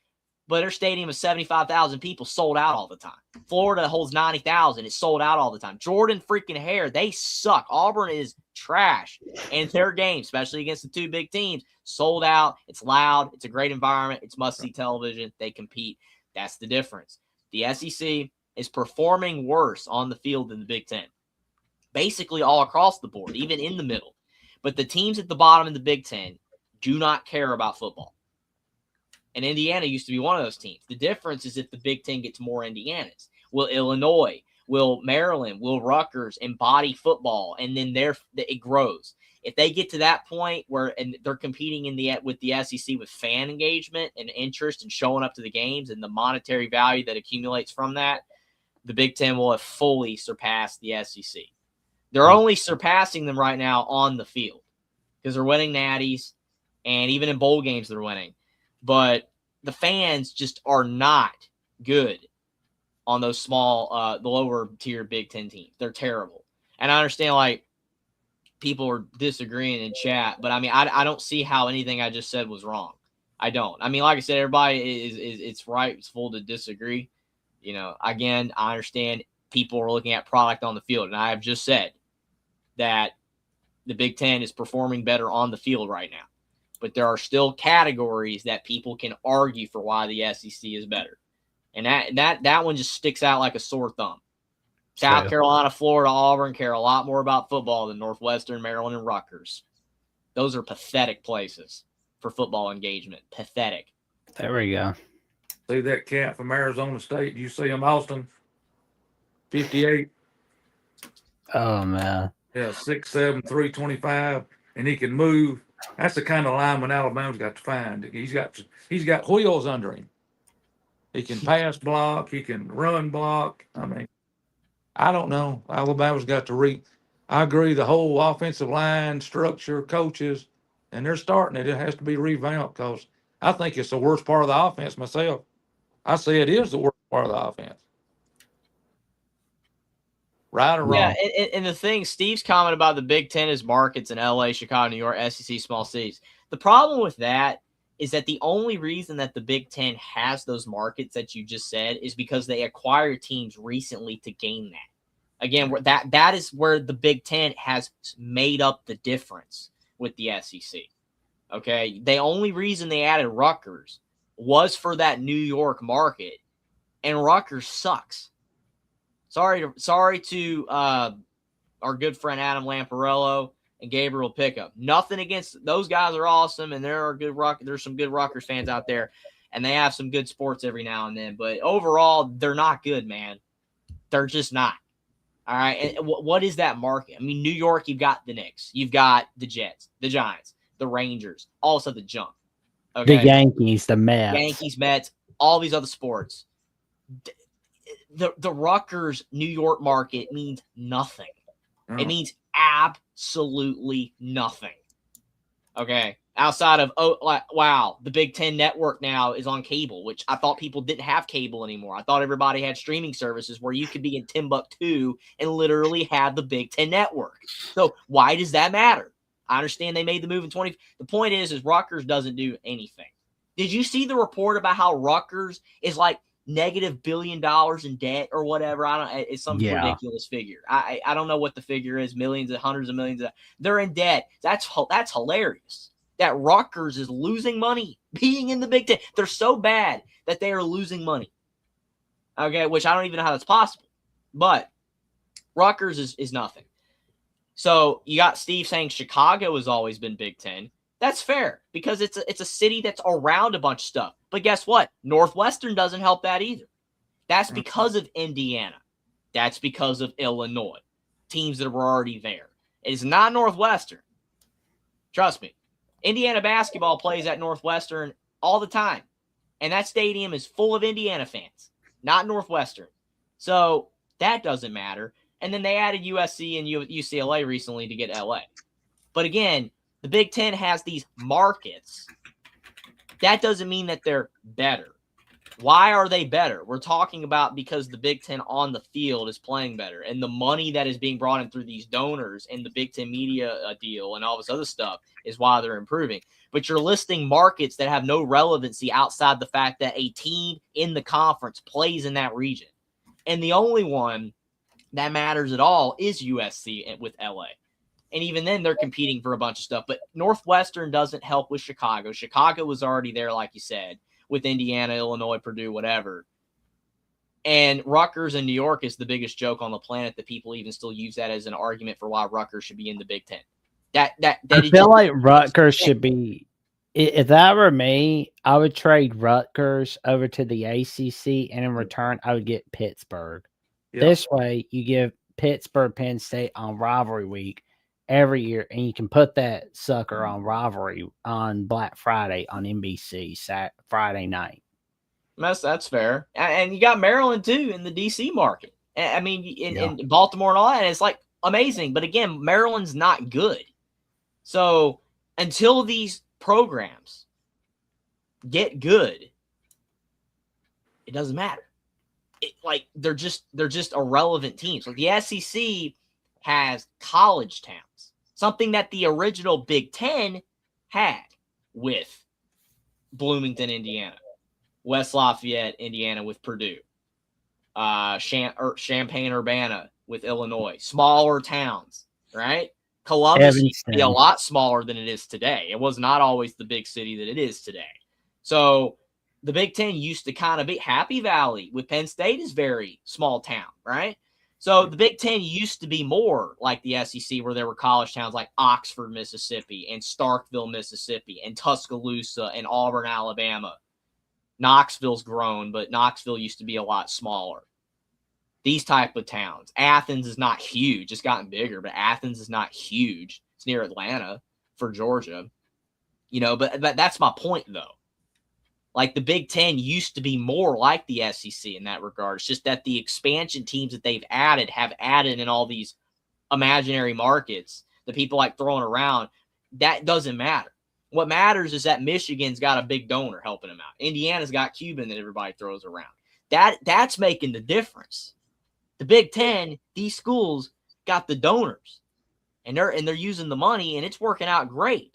but their stadium is 75,000 people sold out all the time. Florida holds 90,000. It's sold out all the time. Jordan freaking Hare, they suck. Auburn is trash. And their game, especially against the two big teams, sold out. It's loud. It's a great environment. It's must-see television. They compete. That's the difference. The SEC is performing worse on the field than the Big Ten. Basically all across the board, even in the middle. But the teams at the bottom in the Big Ten do not care about football. And Indiana used to be one of those teams. The difference is if the Big Ten gets more Indianas. Will Illinois, will Maryland, will Rutgers embody football? And then it grows. If they get to that point where they're competing with the SEC with fan engagement and interest and showing up to the games and the monetary value that accumulates from that, the Big Ten will have fully surpassed the SEC. They're only surpassing them right now on the field because they're winning natties, and even in bowl games they're winning. But the fans just are not good on those small, the lower tier Big Ten teams. They're terrible. And I understand, like, people are disagreeing in chat, but I mean, I don't see how anything I just said was wrong. I don't. I mean, like I said, everybody it's right. It's full to disagree. Again, I understand people are looking at product on the field, and I have just said that the Big Ten is performing better on the field right now. But there are still categories that people can argue for why the SEC is better. And that one just sticks out like a sore thumb. South Carolina, Florida, Auburn care a lot more about football than Northwestern, Maryland, and Rutgers. Those are pathetic places for football engagement. Pathetic. There we go. See that cat from Arizona State? You see him, Austin? 58. Oh, man. Yeah, 6'7", 325, and he can move. That's the kind of lineman Alabama's got to find. He's got wheels under him. He can pass block. He can run block. I mean, I don't know. Alabama's got to I agree, the whole offensive line, structure, coaches, and they're starting it. It has to be revamped because I think it's the worst part of the offense myself. I say it is the worst part of the offense. Right or wrong? Yeah, and the thing, Steve's comment about the Big Ten is markets in LA, Chicago, New York, SEC, small cities. The problem with that is that the only reason that the Big Ten has those markets that you just said is because they acquired teams recently to gain that. Again, that is where the Big Ten has made up the difference with the SEC. Okay, the only reason they added Rutgers was for that New York market, and Rutgers sucks. Sorry to our good friend Adam Lamparello. and Gabriel Pickup. Nothing against those guys are awesome, and there's some good Rutgers fans out there, and they have some good sports every now and then. But overall, they're not good, man. They're just not. All right. And what is that market? I mean, New York, you've got the Knicks, you've got the Jets, the Giants, the Rangers, also the junk. Okay. The Yankees, the Mets. Yankees, Mets, all these other sports. The Rutgers, New York market means nothing. It means absolutely nothing. Okay. Outside of, wow, the Big Ten network now is on cable, which I thought people didn't have cable anymore. I thought everybody had streaming services where you could be in Timbuktu and literally have the Big Ten network. So why does that matter? I understand they made the move in 20. The point is Rutgers doesn't do anything. Did you see the report about how Rutgers is like negative $1 billion in debt or whatever? It's some ridiculous figure. I don't know what the figure is. Millions, hundreds of millions. They're in debt. That's hilarious. That Rutgers is losing money being in the Big Ten. They're so bad that they are losing money. Okay, which I don't even know how that's possible. But Rutgers is nothing. So you got Steve saying Chicago has always been Big Ten. That's fair because it's a city that's around a bunch of stuff. But guess what? Northwestern doesn't help that either. That's because of Indiana. That's because of Illinois. Teams that were already there. It is not Northwestern. Trust me. Indiana basketball plays at Northwestern all the time. And that stadium is full of Indiana fans, not Northwestern. So that doesn't matter. And then they added USC and UCLA recently to get LA. But again, the Big Ten has these markets. That doesn't mean that they're better. Why are they better? We're talking about because the Big Ten on the field is playing better. And the money that is being brought in through these donors and the Big Ten media deal and all this other stuff is why they're improving. But you're listing markets that have no relevancy outside the fact that a team in the conference plays in that region. And the only one that matters at all is USC with LA. And even then, they're competing for a bunch of stuff. But Northwestern doesn't help with Chicago. Chicago was already there, like you said, with Indiana, Illinois, Purdue, whatever. And Rutgers in New York is the biggest joke on the planet that people even still use that as an argument for why Rutgers should be in the Big Ten. I feel like Rutgers should be. If that were me, I would trade Rutgers over to the ACC, and in return, I would get Pittsburgh. Yeah. This way, you give Pittsburgh Penn State on rivalry week every year, and you can put that sucker on rivalry on Black Friday on NBC Friday night. That's fair. And you got Maryland, too, in the D.C. market. I mean, in Baltimore and all that, and it's like amazing. But again, Maryland's not good. So until these programs get good, it doesn't matter. They're just irrelevant teams. Like the SEC has college towns, something that the original Big Ten had with Bloomington, Indiana, West Lafayette, Indiana with Purdue, Champaign-Urbana with Illinois, smaller towns, right? Columbus used to be a lot smaller than it is today. It was not always the big city that it is today. So the Big Ten used to kind of be Happy Valley with Penn State is very small town, right? So the Big Ten used to be more like the SEC where there were college towns like Oxford, Mississippi, and Starkville, Mississippi, and Tuscaloosa, and Auburn, Alabama. Knoxville's grown, but Knoxville used to be a lot smaller. These type of towns. Athens is not huge. It's gotten bigger, but Athens is not huge. It's near Atlanta for Georgia. But that's my point, though. Like the Big Ten used to be more like the SEC in that regard. It's just that the expansion teams that they've added have added in all these imaginary markets that people like throwing around. That doesn't matter. What matters is that Michigan's got a big donor helping them out. Indiana's got Cuban that everybody throws around. That's making the difference. The Big Ten, these schools got the donors, and they're using the money, and it's working out great.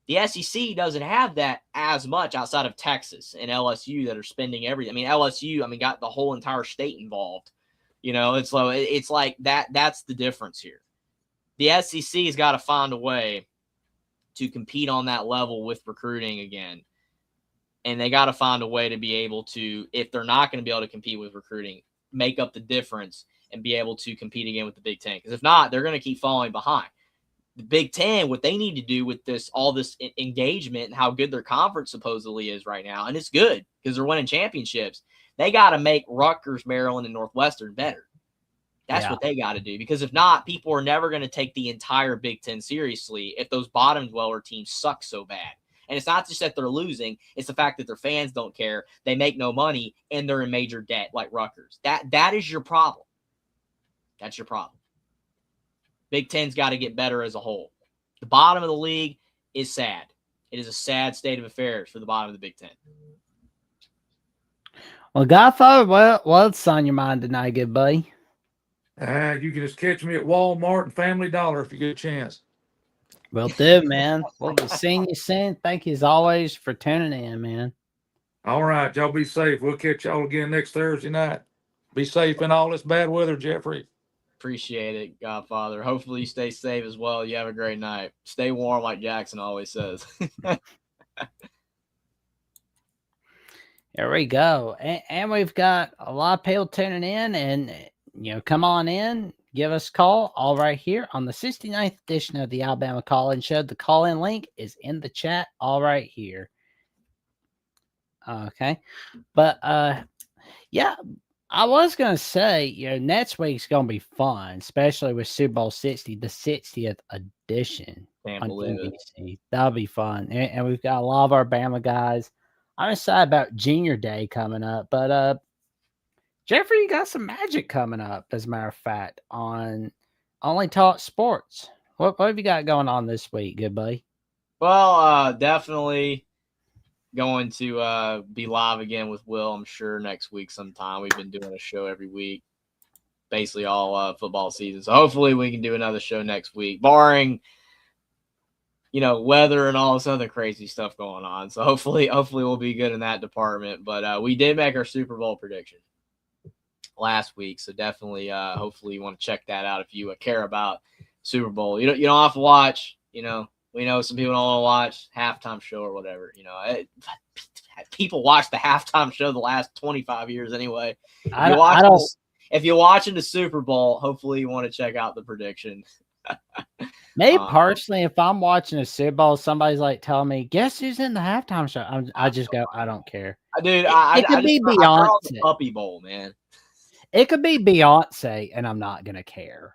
The SEC doesn't have that as much outside of Texas and LSU that are spending everything. I mean, LSU, got the whole entire state involved. It's like that. That's the difference here. The SEC has got to find a way to compete on that level with recruiting again. And they got to find a way to be able to, if they're not going to be able to compete with recruiting, make up the difference and be able to compete again with the Big Ten. Because if not, they're going to keep falling behind. the Big Ten, what they need to do with all this engagement and how good their conference supposedly is right now, and it's good because they're winning championships. They got to make Rutgers, Maryland, and Northwestern better. That's what they got to do, because if not, people are never going to take the entire Big Ten seriously if those bottom dweller teams suck so bad. And it's not just that they're losing, it's the fact that their fans don't care, they make no money, and they're in major debt like Rutgers. That is your problem. That's your problem. Big Ten's got to get better as a whole. The bottom of the league is sad. It is a sad state of affairs for the bottom of the Big Ten. Well, Godfather, what's on your mind tonight, good buddy? You can just catch me at Walmart and Family Dollar if you get a chance. Will do, man. We'll be seeing you soon. Thank you as always for tuning in, man. All right, y'all be safe. We'll catch y'all again next Thursday night. Be safe in all this bad weather, Jeffrey. Appreciate it, Godfather. Hopefully you stay safe as well. You have a great night. Stay warm like Jackson always says. There we go. And we've got a lot of people tuning in, and, come on in, give us a call, all right here on the 69th edition of the Alabama Call-In Show. The call-in link is in the chat, all right here. Okay. But, yeah, I was going to say, next week's going to be fun, especially with Super Bowl 60, the 60th edition on NBC. That'll be fun. And we've got a lot of our Bama guys. I'm excited about Junior Day coming up, but Jeffrey, you got some magic coming up, as a matter of fact, on Only Talk Sports. What have you got going on this week, good buddy? Well, definitely going to be live again with Will, I'm sure, next week sometime. We've been doing a show every week, basically all football season. So hopefully we can do another show next week, barring weather and all this other crazy stuff going on. So hopefully we'll be good in that department. But we did make our Super Bowl prediction last week, so definitely hopefully you want to check that out if you care about Super Bowl. You don't have to watch. We know some people don't want to watch halftime show or whatever. People watch the halftime show the last 25 years anyway. If you're watching the Super Bowl, hopefully you want to check out the prediction. Me personally, if I'm watching a Super Bowl, somebody's like telling me, "Guess who's in the halftime show?" I just go, "I don't care." Dude, it could be Beyonce. Puppy Bowl, man. It could be Beyonce, and I'm not gonna care.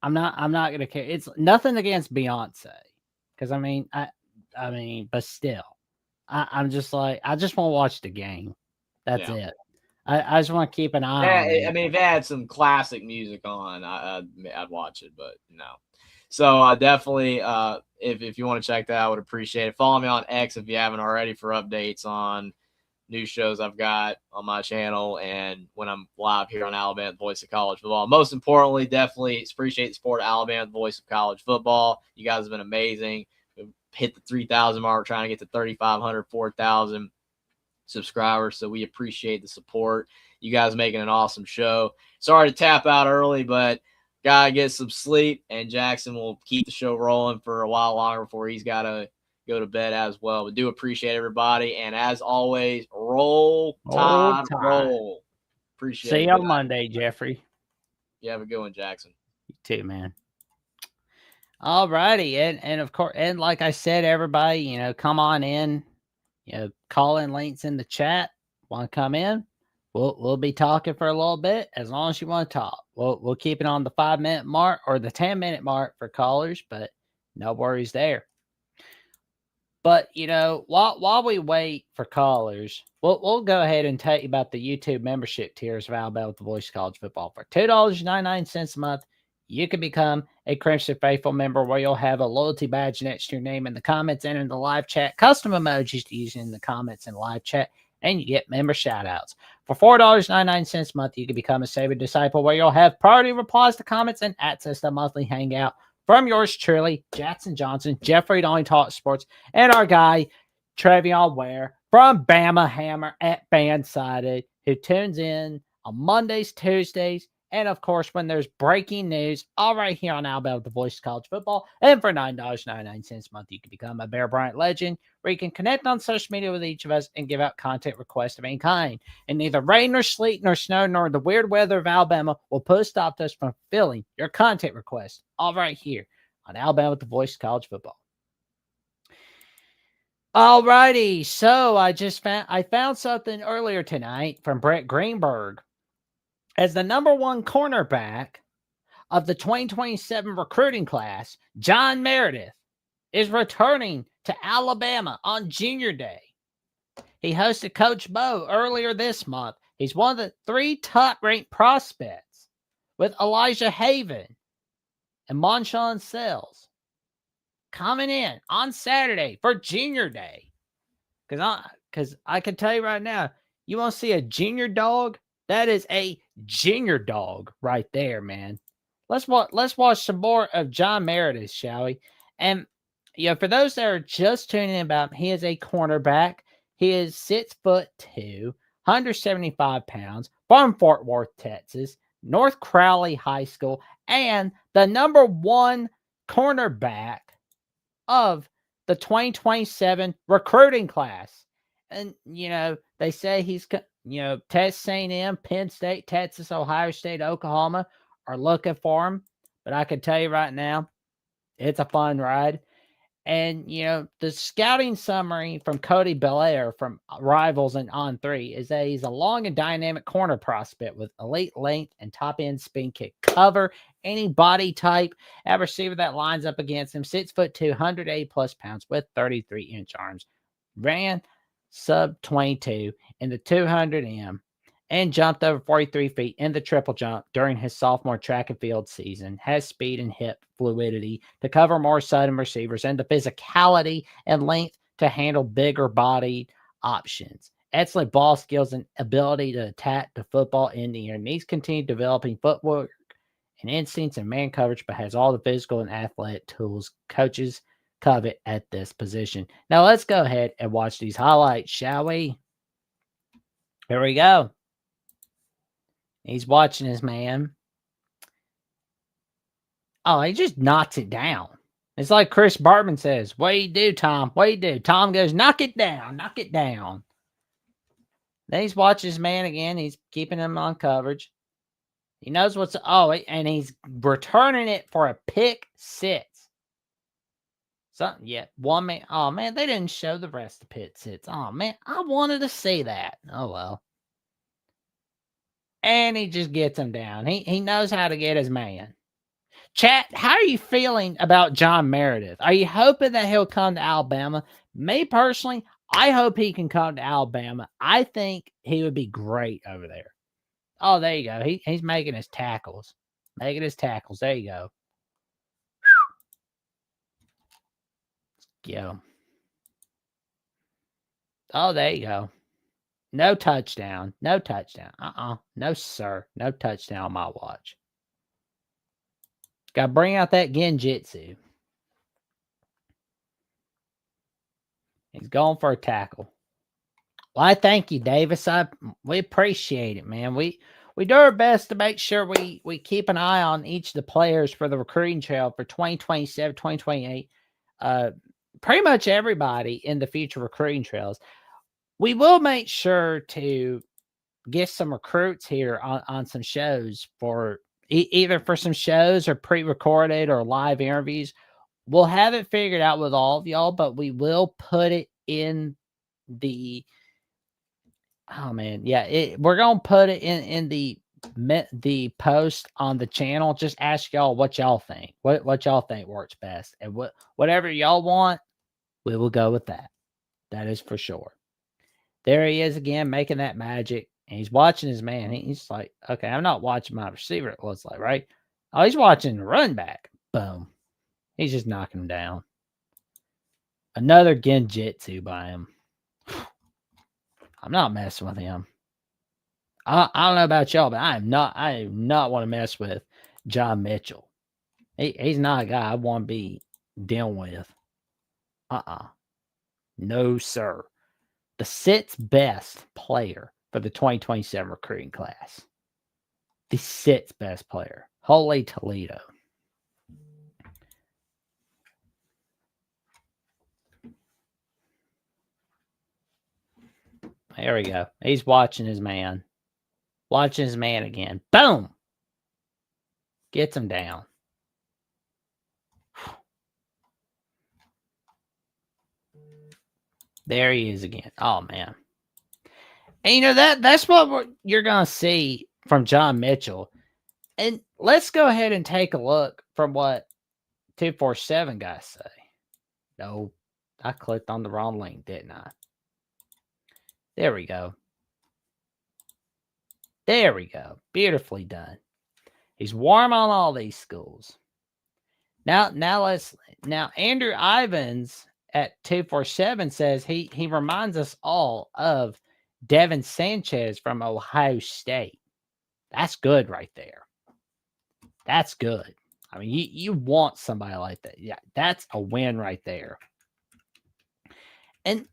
I'm not gonna care. It's nothing against Beyonce, because but still, I'm just like, I just want to watch the game. That's it. I just want to keep an eye on it. I mean, if it had some classic music on, I'd watch it, but no. So definitely, if you want to check that out, I would appreciate it. Follow me on X if you haven't already for updates on new shows I've got on my channel and when I'm live here on Alabama, the Voice of College Football. Most importantly, definitely appreciate the support of Alabama, the Voice of College Football. You guys have been amazing. We've hit the 3,000 mark, trying to get to 3,500, 4,000 subscribers. So we appreciate the support. You guys making an awesome show. Sorry to tap out early, but gotta get some sleep, and Jackson will keep the show rolling for a while longer before he's got to go to bed as well. But do appreciate everybody, and as always, roll Tide, roll. Appreciate it. See you on Monday, Jeffrey. You have a good one, Jackson. You too, man. All righty, and of course, and like I said, everybody, come on in. Call in links in the chat. Want to come in? We'll be talking for a little bit, as long as you want to talk. We'll keep it on the 5-minute mark or the 10-minute mark for callers, but no worries there. But while we wait for callers, we'll go ahead and tell you about the YouTube membership tiers of Alabama with the Voice of College Football. For $2.99 a month, you can become a Crimson Faithful member, where you'll have a loyalty badge next to your name in the comments and in the live chat, custom emojis to use in the comments and live chat, and you get member shout-outs. For $4.99 a month, you can become a Savior Disciple, where you'll have priority replies to comments and access to monthly hangout from yours truly, Jackson Johnson, Jeffrey at Only Talk Sports, and our guy, Trevion Ware from Bama Hammer at Bandsided, who tunes in on Mondays, Tuesdays, and of course, when there's breaking news, all right here on Alabama, the Voice of College Football. And for $9.99 a month, you can become a Bear Bryant legend, where you can connect on social media with each of us and give out content requests of any kind. And neither rain nor sleet nor snow nor the weird weather of Alabama will put a stop to us from fulfilling your content requests all right here on Alabama with the Voice of College Football. Alrighty, so I found something earlier tonight from Brett Greenberg. As the number one cornerback of the 2027 recruiting class, John Meredith is returning to Alabama on Junior Day. He hosted Coach Bo earlier this month. He's one of the 3 top-ranked prospects with Elijah Haven and Monshawn Sells coming in on Saturday for Junior Day. Because I can tell you right now, you want to see a junior dog? That is a junior dog right there, man. Let's watch some more of John Meredith, shall we? And for those that are just tuning in about him, he is a cornerback. He is 6'2", 175 pounds, from Fort Worth, Texas, North Crowley High School, and the number one cornerback of the 2027 recruiting class. And, they say he's, Texas A&M, Penn State, Texas, Ohio State, Oklahoma are looking for him. But I can tell you right now, it's a fun ride. And, the scouting summary from Cody Belair from Rivals and On3 is that he's a long and dynamic corner prospect with elite length and top-end spin kick. Cover any body type at receiver that lines up against him. 6'2", 180 plus pounds with 33-inch arms. Ran sub 22 in the 200M and jumped over 43 feet in the triple jump during his sophomore track and field season. Has speed and hip fluidity to cover more sudden receivers and the physicality and length to handle bigger bodied options. Excellent ball skills and ability to attack the football in the air. Needs continued developing footwork and instincts and man coverage, but has all the physical and athletic tools coaches covet at this position. Now let's go ahead and watch these highlights, shall we? Here we go. He's watching his man. Oh, he just knocks it down. It's like Chris Bartman says, what do you do, Tom? What do you do? Tom goes, knock it down, knock it down. Then he's watching his man again. He's keeping him on coverage. He knows what's, and he's returning it for a pick 6. Something, yeah, one man. Oh, man, they didn't show the rest of pick 6. Oh, man, I wanted to see that. Oh, well. And he just gets him down. He knows how to get his man. Chat, how are you feeling about John Meredith? Are you hoping that he'll come to Alabama? Me personally, I hope he can come to Alabama. I think he would be great over there. Oh, there you go. He's making his tackles. There you go. Yo. Oh, there you go. No touchdown. No touchdown. No, sir. No touchdown on my watch. Got to bring out that genjutsu. He's going for a tackle. Well, I thank you, Davis. We appreciate it, man. We do our best to make sure we keep an eye on each of the players for the recruiting trail for 2027, 2028. Pretty much everybody in the future recruiting trails. We will make sure to get some recruits here on some shows for either for some shows or pre-recorded or live interviews. We'll have it figured out with all of y'all, but we will put it in the, we're going to put it in the post on the channel. Just ask y'all what y'all think, what y'all think works best, and whatever y'all want, we will go with that. That is for sure. There he is again, making that magic. And he's watching his man. He's like, okay, I'm not watching my receiver, it looks like, right? Oh, he's watching the run back. Boom. He's just knocking him down. Another genjutsu by him. I'm not messing with him. I don't know about y'all, but I do not want to mess with John Mitchell. He's not a guy I want to be dealing with. No, sir. The 6th best player for the 2027 recruiting class. The 6th best player. Holy Toledo. There we go. He's watching his man. Watching his man again. Boom! Gets him down. There he is again. Oh man. And that's what you're gonna see from John Mitchell. And let's go ahead and take a look from what 247 guys say. No, I clicked on the wrong link, didn't I? There we go. There we go. Beautifully done. He's warm on all these schools. Now Andrew Ivins at 247 says he reminds us all of Devin Sanchez from Ohio State. That's good right there. That's good. I mean, you want somebody like that. Yeah, that's a win right there. And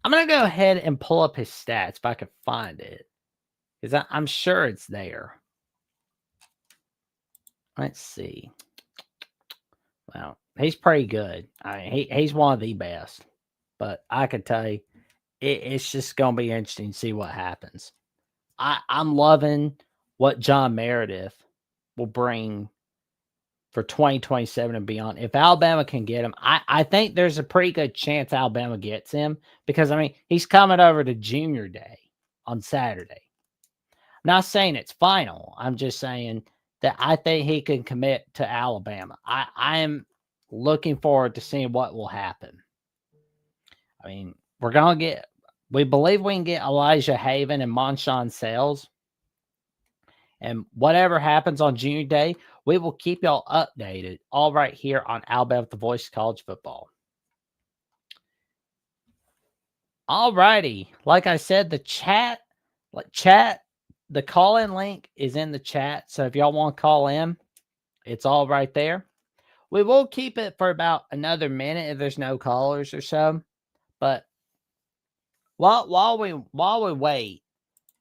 I'm going to go ahead and pull up his stats if I can find it, because I'm sure it's there. Let's see. Well, he's pretty good. I mean, he's one of the best. But I can tell you, it's just going to be interesting to see what happens. I'm loving what John Meredith will bring for 2027 and beyond. If Alabama can get him, I think there's a pretty good chance Alabama gets him, because, I mean, he's coming over to Junior Day on Saturday. I'm not saying it's final. I'm just saying that I think he can commit to Alabama. I am looking forward to seeing what will happen. I mean, we believe we can get Elijah Haven and Monshawn Sales. And whatever happens on Junior Day, we will keep y'all updated all right here on Alabama, the Voice of College Football. All righty. Like I said, the call-in link is in the chat. So if y'all want to call in, it's all right there. We will keep it for about another minute if there's no callers or so. But while we wait,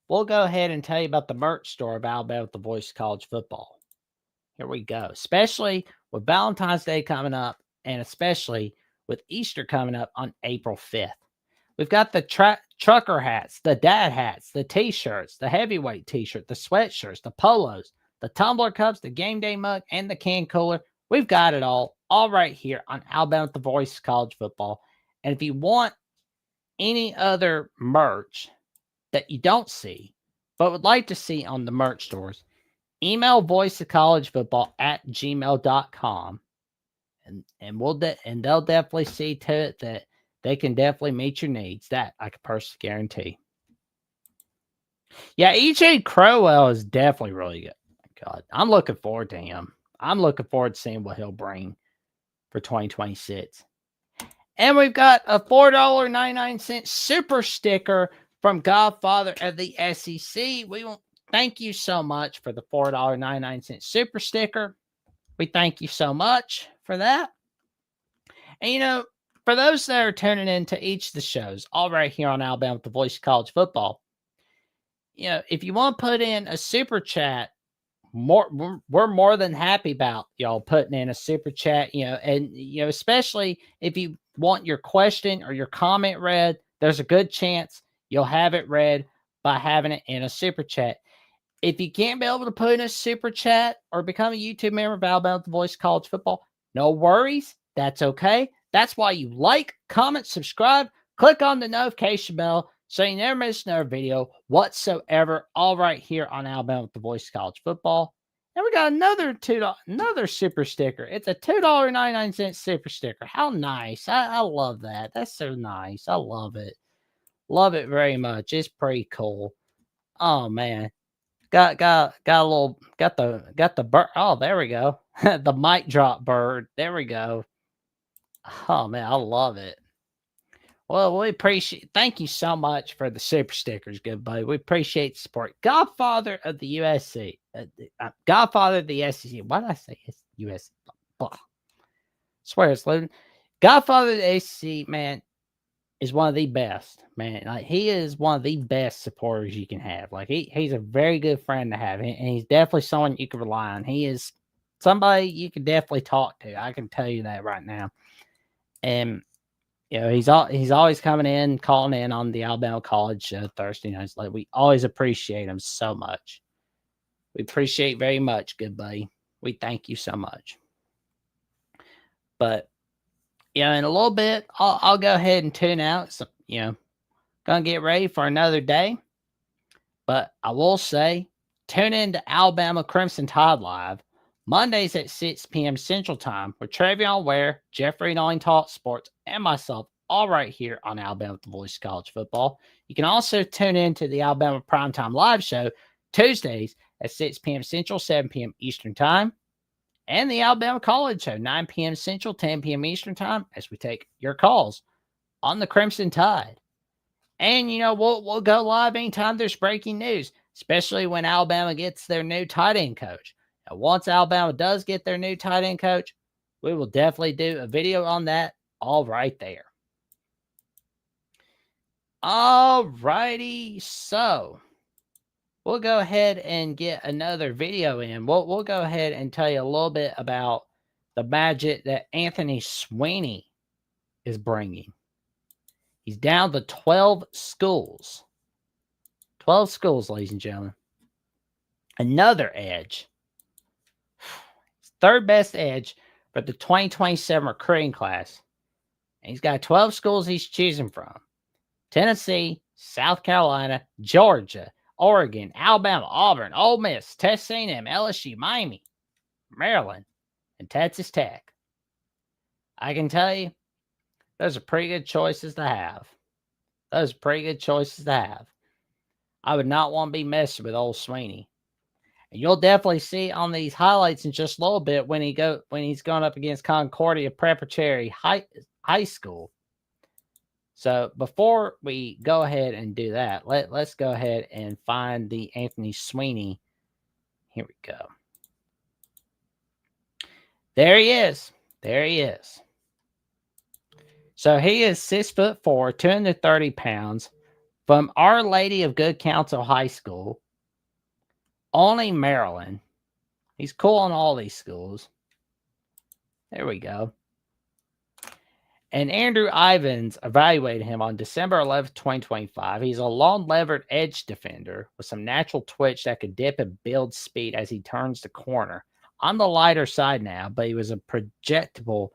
we'll go ahead and tell you about the merch store of Alabama with the Voice of College Football. Here we go. Especially with Valentine's Day coming up, and especially with Easter coming up on April 5th. We've got the trucker hats, the dad hats, the t-shirts, the heavyweight t-shirt, the sweatshirts, the polos, the tumbler cups, the game day mug, and the can cooler. We've got it all right here on Alabama with the Voice of College Football. And if you want any other merch that you don't see, but would like to see on the merch stores, email voiceofcollegefootball@gmail.com, and they'll definitely see to it that they can definitely meet your needs. That I can personally guarantee. Yeah, EJ Crowell is definitely really good. God, I'm looking forward to him. I'm looking forward to seeing what he'll bring for 2026. And we've got a $4.99 super sticker from Godfather of the SEC. We will thank you so much for the $4.99 super sticker. We thank you so much for that. And, for those that are tuning in to each of the shows, all right here on Alabama with the Voice of College Football, if you want to put in a super chat, we're more than happy about y'all putting in a super chat, and especially if you want your question or your comment read, there's a good chance you'll have it read by having it in a super chat. If you can't be able to put in a super chat or become a YouTube member of Alabama with the Voice of College Football, no worries. That's okay. That's why you like, comment, subscribe, click on the notification bell so you never miss another video whatsoever, all right here on Alabama with the Voice of College Football. And we got another super sticker. It's a $2.99 super sticker. How nice. I love that. That's so nice. I love it. Love it very much. It's pretty cool. Oh man. Got the bird. Oh, there we go. The mic drop bird. There we go. Oh man, I love it. Well, thank you so much for the super stickers, good buddy. We appreciate the support. Godfather of the USC. Godfather of the SEC. Why did I say USC? Blah. Swear it's loading. Godfather of the SEC, man, is one of the best, man. Like, he is one of the best supporters you can have. Like, he's a very good friend to have, and he's definitely someone you can rely on. He is somebody you can definitely talk to. I can tell you that right now. And he's always coming in, calling in on the Alabama College show Thursday nights. Like, we always appreciate him so much. We appreciate very much, good buddy. We thank you so much. But in a little bit, I'll go ahead and tune out. So, gonna get ready for another day. But I will say, tune in to Alabama Crimson Tide Live Mondays at 6 p.m. Central Time with Travion Ware, Jeffrey Nine Talk Sports, and myself, all right here on Alabama The Voice of College Football. You can also tune in to the Alabama Primetime Live Show Tuesdays at 6 p.m. Central, 7 p.m. Eastern Time, and the Alabama College Show 9 p.m. Central, 10 p.m. Eastern Time as we take your calls on the Crimson Tide. And, we'll go live anytime there's breaking news, especially when Alabama gets their new tight end coach. And once Alabama does get their new tight end coach, we will definitely do a video on that all right there. All righty, so we'll go ahead and get another video in. We'll go ahead and tell you a little bit about the magic that Anthony Sweeney is bringing. He's down to 12 schools. 12 schools, ladies and gentlemen. Another edge. Third best edge for the 2027 recruiting class. And he's got 12 schools he's choosing from. Tennessee, South Carolina, Georgia, Oregon, Alabama, Auburn, Ole Miss, Texas A&M, LSU, Miami, Maryland, and Texas Tech. I can tell you, those are pretty good choices to have. I would not want to be messing with old Sweeney. And you'll definitely see on these highlights in just a little bit when he's going up against Concordia Preparatory High School. So before we go ahead and do that, let's go ahead and find the Anthony Sweeney. Here we go. There he is. So he is 6'4", 230 pounds, from Our Lady of Good Counsel High School, Olney, Maryland. He's cool on all these schools. There we go. And Andrew Ivins evaluated him on December 11th, 2025. He's a long-levered edge defender with some natural twitch that could dip and build speed as he turns the corner. On the lighter side now, but he was a projectable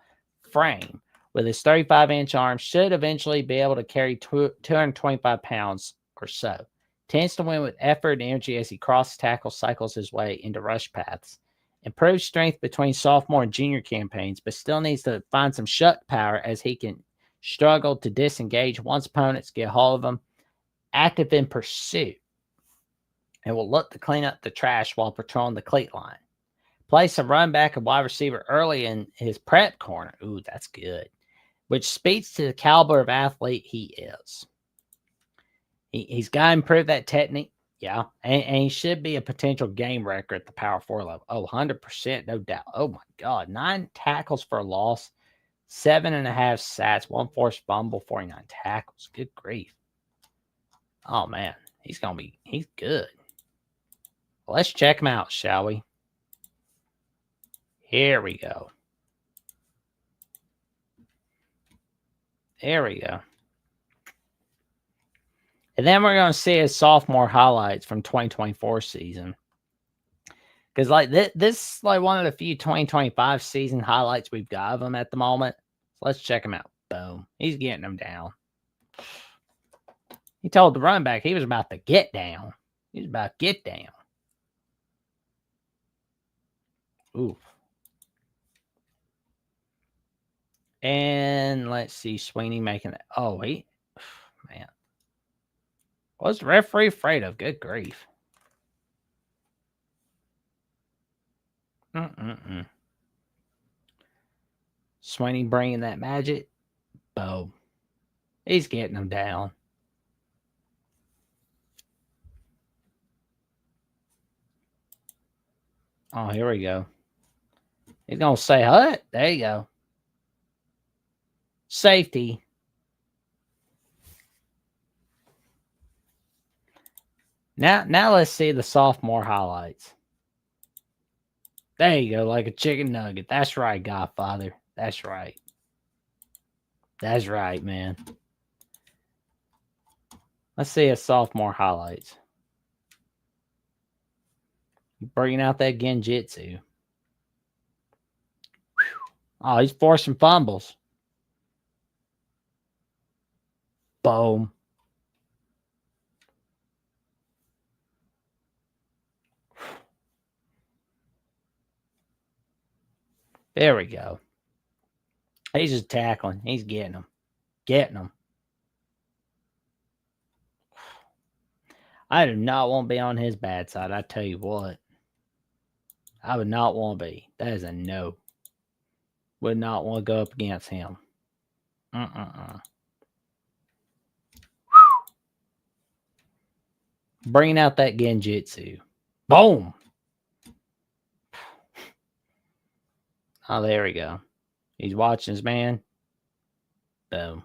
frame. With his 35-inch arm, should eventually be able to carry 225 pounds or so. Tends to win with effort and energy as he crosses tackles, cycles his way into rush paths. Improved strength between sophomore and junior campaigns, but still needs to find some shut power as he can struggle to disengage once opponents get hold of him. Active in pursuit, and will look to clean up the trash while patrolling the cleat line. Play some run back and wide receiver early in his prep corner. Ooh, that's good. Which speaks to the caliber of athlete he is. He's got to improve that technique. Yeah, and he should be a potential game wrecker at the Power 4 level. Oh, 100%, no doubt. Oh, my God. 9 tackles for a loss, 7.5 sacks, 1 forced fumble, 49 tackles. Good grief. Oh, man. He's good. Well, let's check him out, shall we? Here we go. There we go. And then we're going to see his sophomore highlights from 2024 season. Because this is like one of the few 2025 season highlights we've got of him at the moment. So let's check him out. Boom. He's getting them down. He told the running back he was about to get down. He was about to get down. Oof. And let's see, Sweeney making it. Oh, man. What's the referee afraid of? Good grief. Sweeney bringing that magic. Boom. He's getting them down. Oh, here we go. He's going to say, "Hut." There you go. Safety. Now let's see the sophomore highlights. There you go, like a chicken nugget. That's right, Godfather. That's right. That's right, man. Let's see his sophomore highlights. Bringing out that genjutsu. Oh, he's forcing fumbles. Boom. There we go. He's just tackling. He's getting them. Getting them. I do not want to be on his bad side. I tell you what. I would not want to be. That is a no. Would not want to go up against him. Bringing out that genjutsu. Boom. Oh, there we go. He's watching his man. Boom.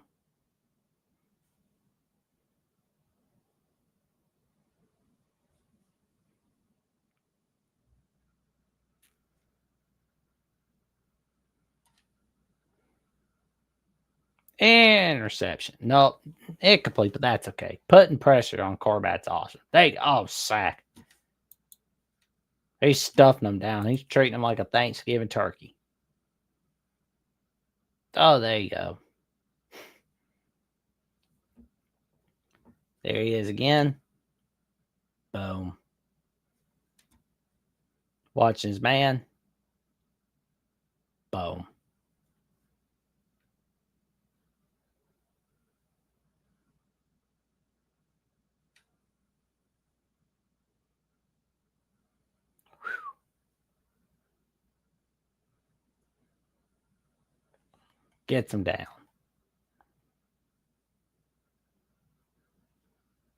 Interception. No, incomplete, but that's okay. Putting pressure on Corbat's awesome. Sack. He's stuffing them down. He's treating them like a Thanksgiving turkey. Oh, there you go. There he is again. Boom. Watching his man. Boom. Gets him down.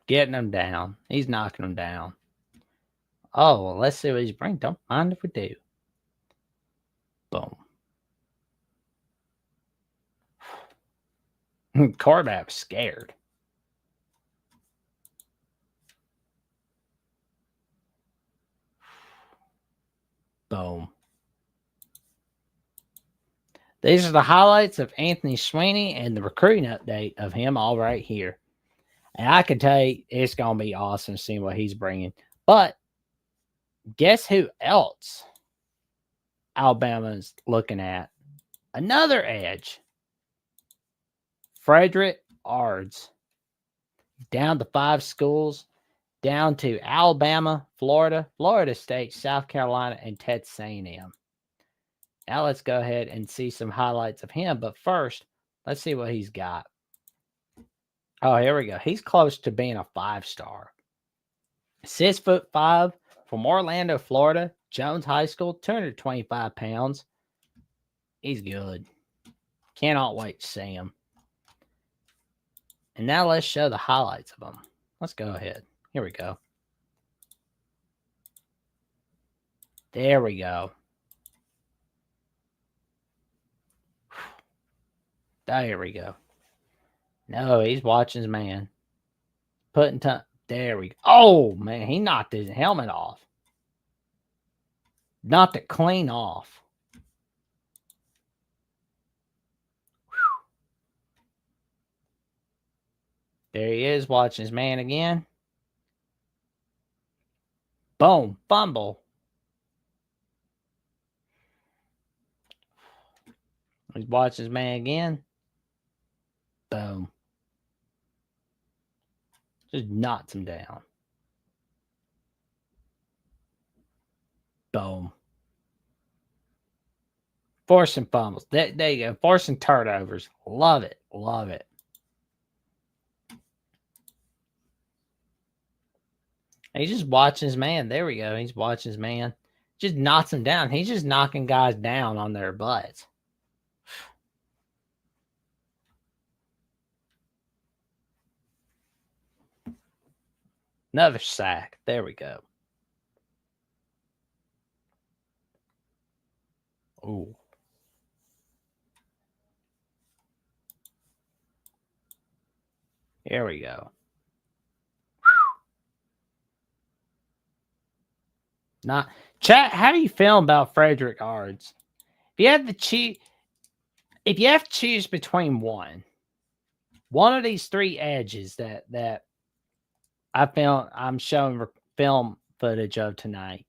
Getting him down. He's knocking him down. Oh, well, let's see what he's bringing. Don't mind if we do. Boom. Corbat was scared. Boom. These are the highlights of Anthony Sweeney and the recruiting update of him all right here. And I can tell you it's going to be awesome seeing what he's bringing. But guess who else Alabama's looking at? Another edge. Frederick Ards. Down to 5 schools. Down to Alabama, Florida, Florida State, South Carolina, and Texas A&M. Now let's go ahead and see some highlights of him. But first, let's see what he's got. Oh, here we go. He's close to being a 5-star. 6'5" from Orlando, Florida. Jones High School, 225 pounds. He's good. Cannot wait to see him. And now let's show the highlights of him. Let's go ahead. Here we go. There we go. There we go. No, he's watching his man. Putting time. There we go. Oh, man, he knocked his helmet off. Knocked it clean off. There he is watching his man again. Boom. Fumble. He's watching his man again. Boom. Just knocks him down. Boom. Forcing fumbles. There you go. Forcing turnovers. Love it. Love it. He's just watching his man. There we go. He's watching his man. Just knocks him down. He's just knocking guys down on their butts. Another sack. There we go. Ooh. Here we go. Not chat. How do you feel about Frederick Ards? If you have to choose between one of these 3 edges that I'm showing film footage of tonight,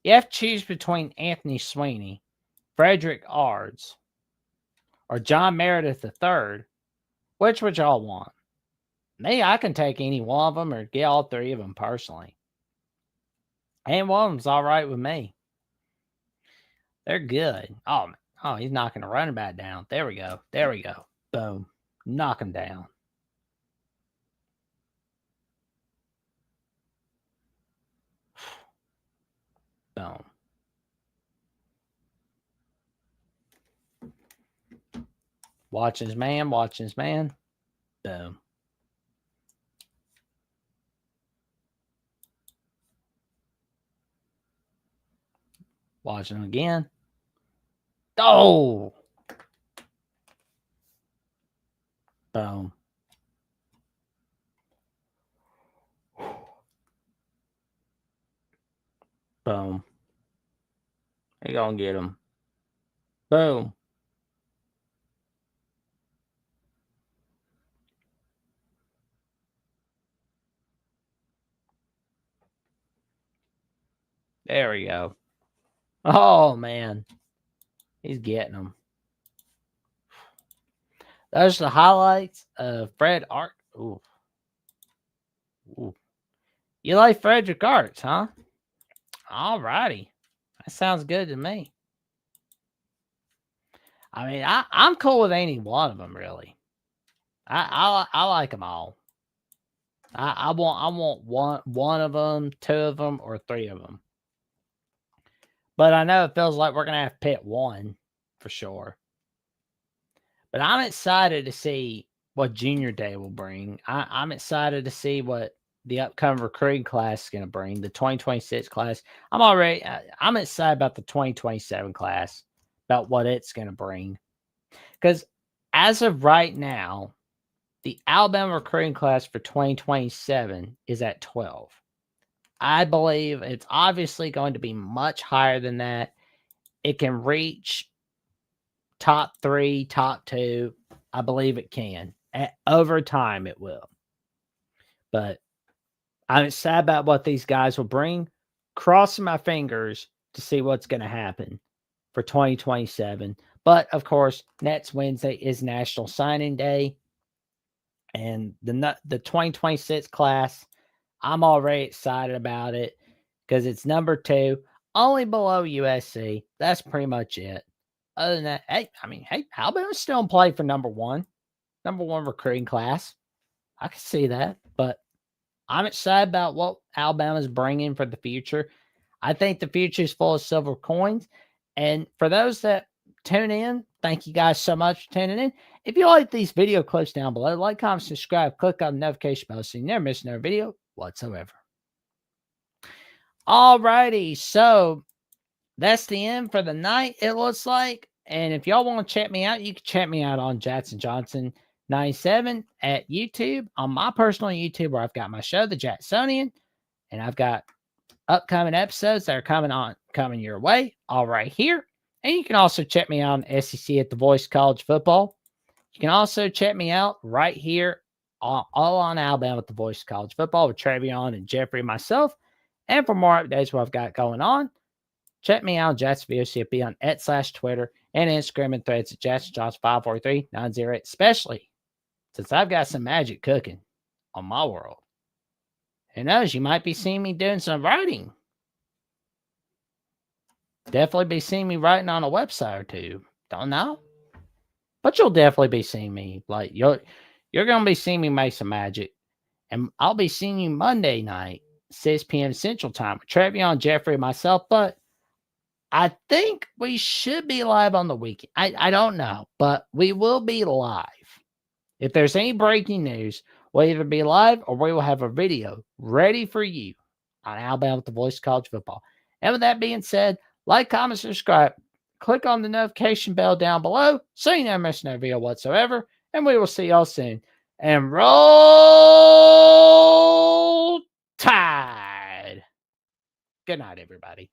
you have to choose between Anthony Sweeney, Frederick Ards, or John Meredith III. Which would y'all want? Me, I can take any one of them or get all three of them personally. And one of them's all right with me. They're good. Oh, he's knocking a running back down. There we go. There we go. Boom. Knock him down. Boom. Watching his man. Watching his man. Boom. Watching him again. Oh! Boom. Boom. He gonna get him. Boom. There we go. Oh, man. He's getting them. Those are the highlights of Fred Art. Ooh. Ooh. You like Frederick Arts, huh? All righty. That sounds good to me. I mean, I'm cool with any one of them, really. I like them all. I want one of them, two of them, or three of them. But I know it feels like we're gonna have to pick one for sure. But I'm excited to see what Junior Day will bring. I'm excited to see what the upcoming recruiting class is going to bring, the 2026 class. I'm excited about the 2027 class, about what it's going to bring. Because as of right now, the Alabama recruiting class for 2027 is at 12. I believe it's obviously going to be much higher than that. It can reach top 3, top 2. I believe it can. Over time, it will. But I'm excited about what these guys will bring. Crossing my fingers to see what's going to happen for 2027. But, of course, next Wednesday is National Signing Day. And the 2026 class, I'm already excited about it because it's number 2, only below USC. That's pretty much it. Other than that, hey, Alabama's still in play for number one recruiting class. I can see that, but I'm excited about what Alabama's bringing for the future. I think the future is full of silver coins. And for those that tune in, thank you guys so much for tuning in. If you like these video clips down below, like, comment, subscribe, click on the notification bell so you never miss another video whatsoever. Alrighty, so that's the end for the night, it looks like. And if y'all want to check me out, you can check me out on Jackson Johnson 97 at YouTube, on my personal YouTube, where I've got my show, The Jacksonian, and I've got upcoming episodes that are coming your way, all right here. And you can also check me out on SEC at The Voice College Football. You can also check me out right here, all on Alabama at The Voice College Football with Travion and Jeffrey and myself. And for more updates what I've got going on, check me out on Jackson VOCFB on X/Twitter and Instagram and threads at JacksonJohnson543-908, especially since I've got some magic cooking on my world. Who knows, you might be seeing me doing some writing. Definitely be seeing me writing on a website or two. Don't know. But you'll definitely be seeing me. Like, you're going to be seeing me make some magic. And I'll be seeing you Monday night, 6 p.m. Central Time with Travion, Jeffrey, and myself. But I think we should be live on the weekend. I don't know, but we will be live. If there's any breaking news, we'll either be live or we will have a video ready for you on Alabama with The Voice College Football. And with that being said, like, comment, subscribe, click on the notification bell down below so you never miss no video whatsoever. And we will see y'all soon. And roll Tide. Good night, everybody.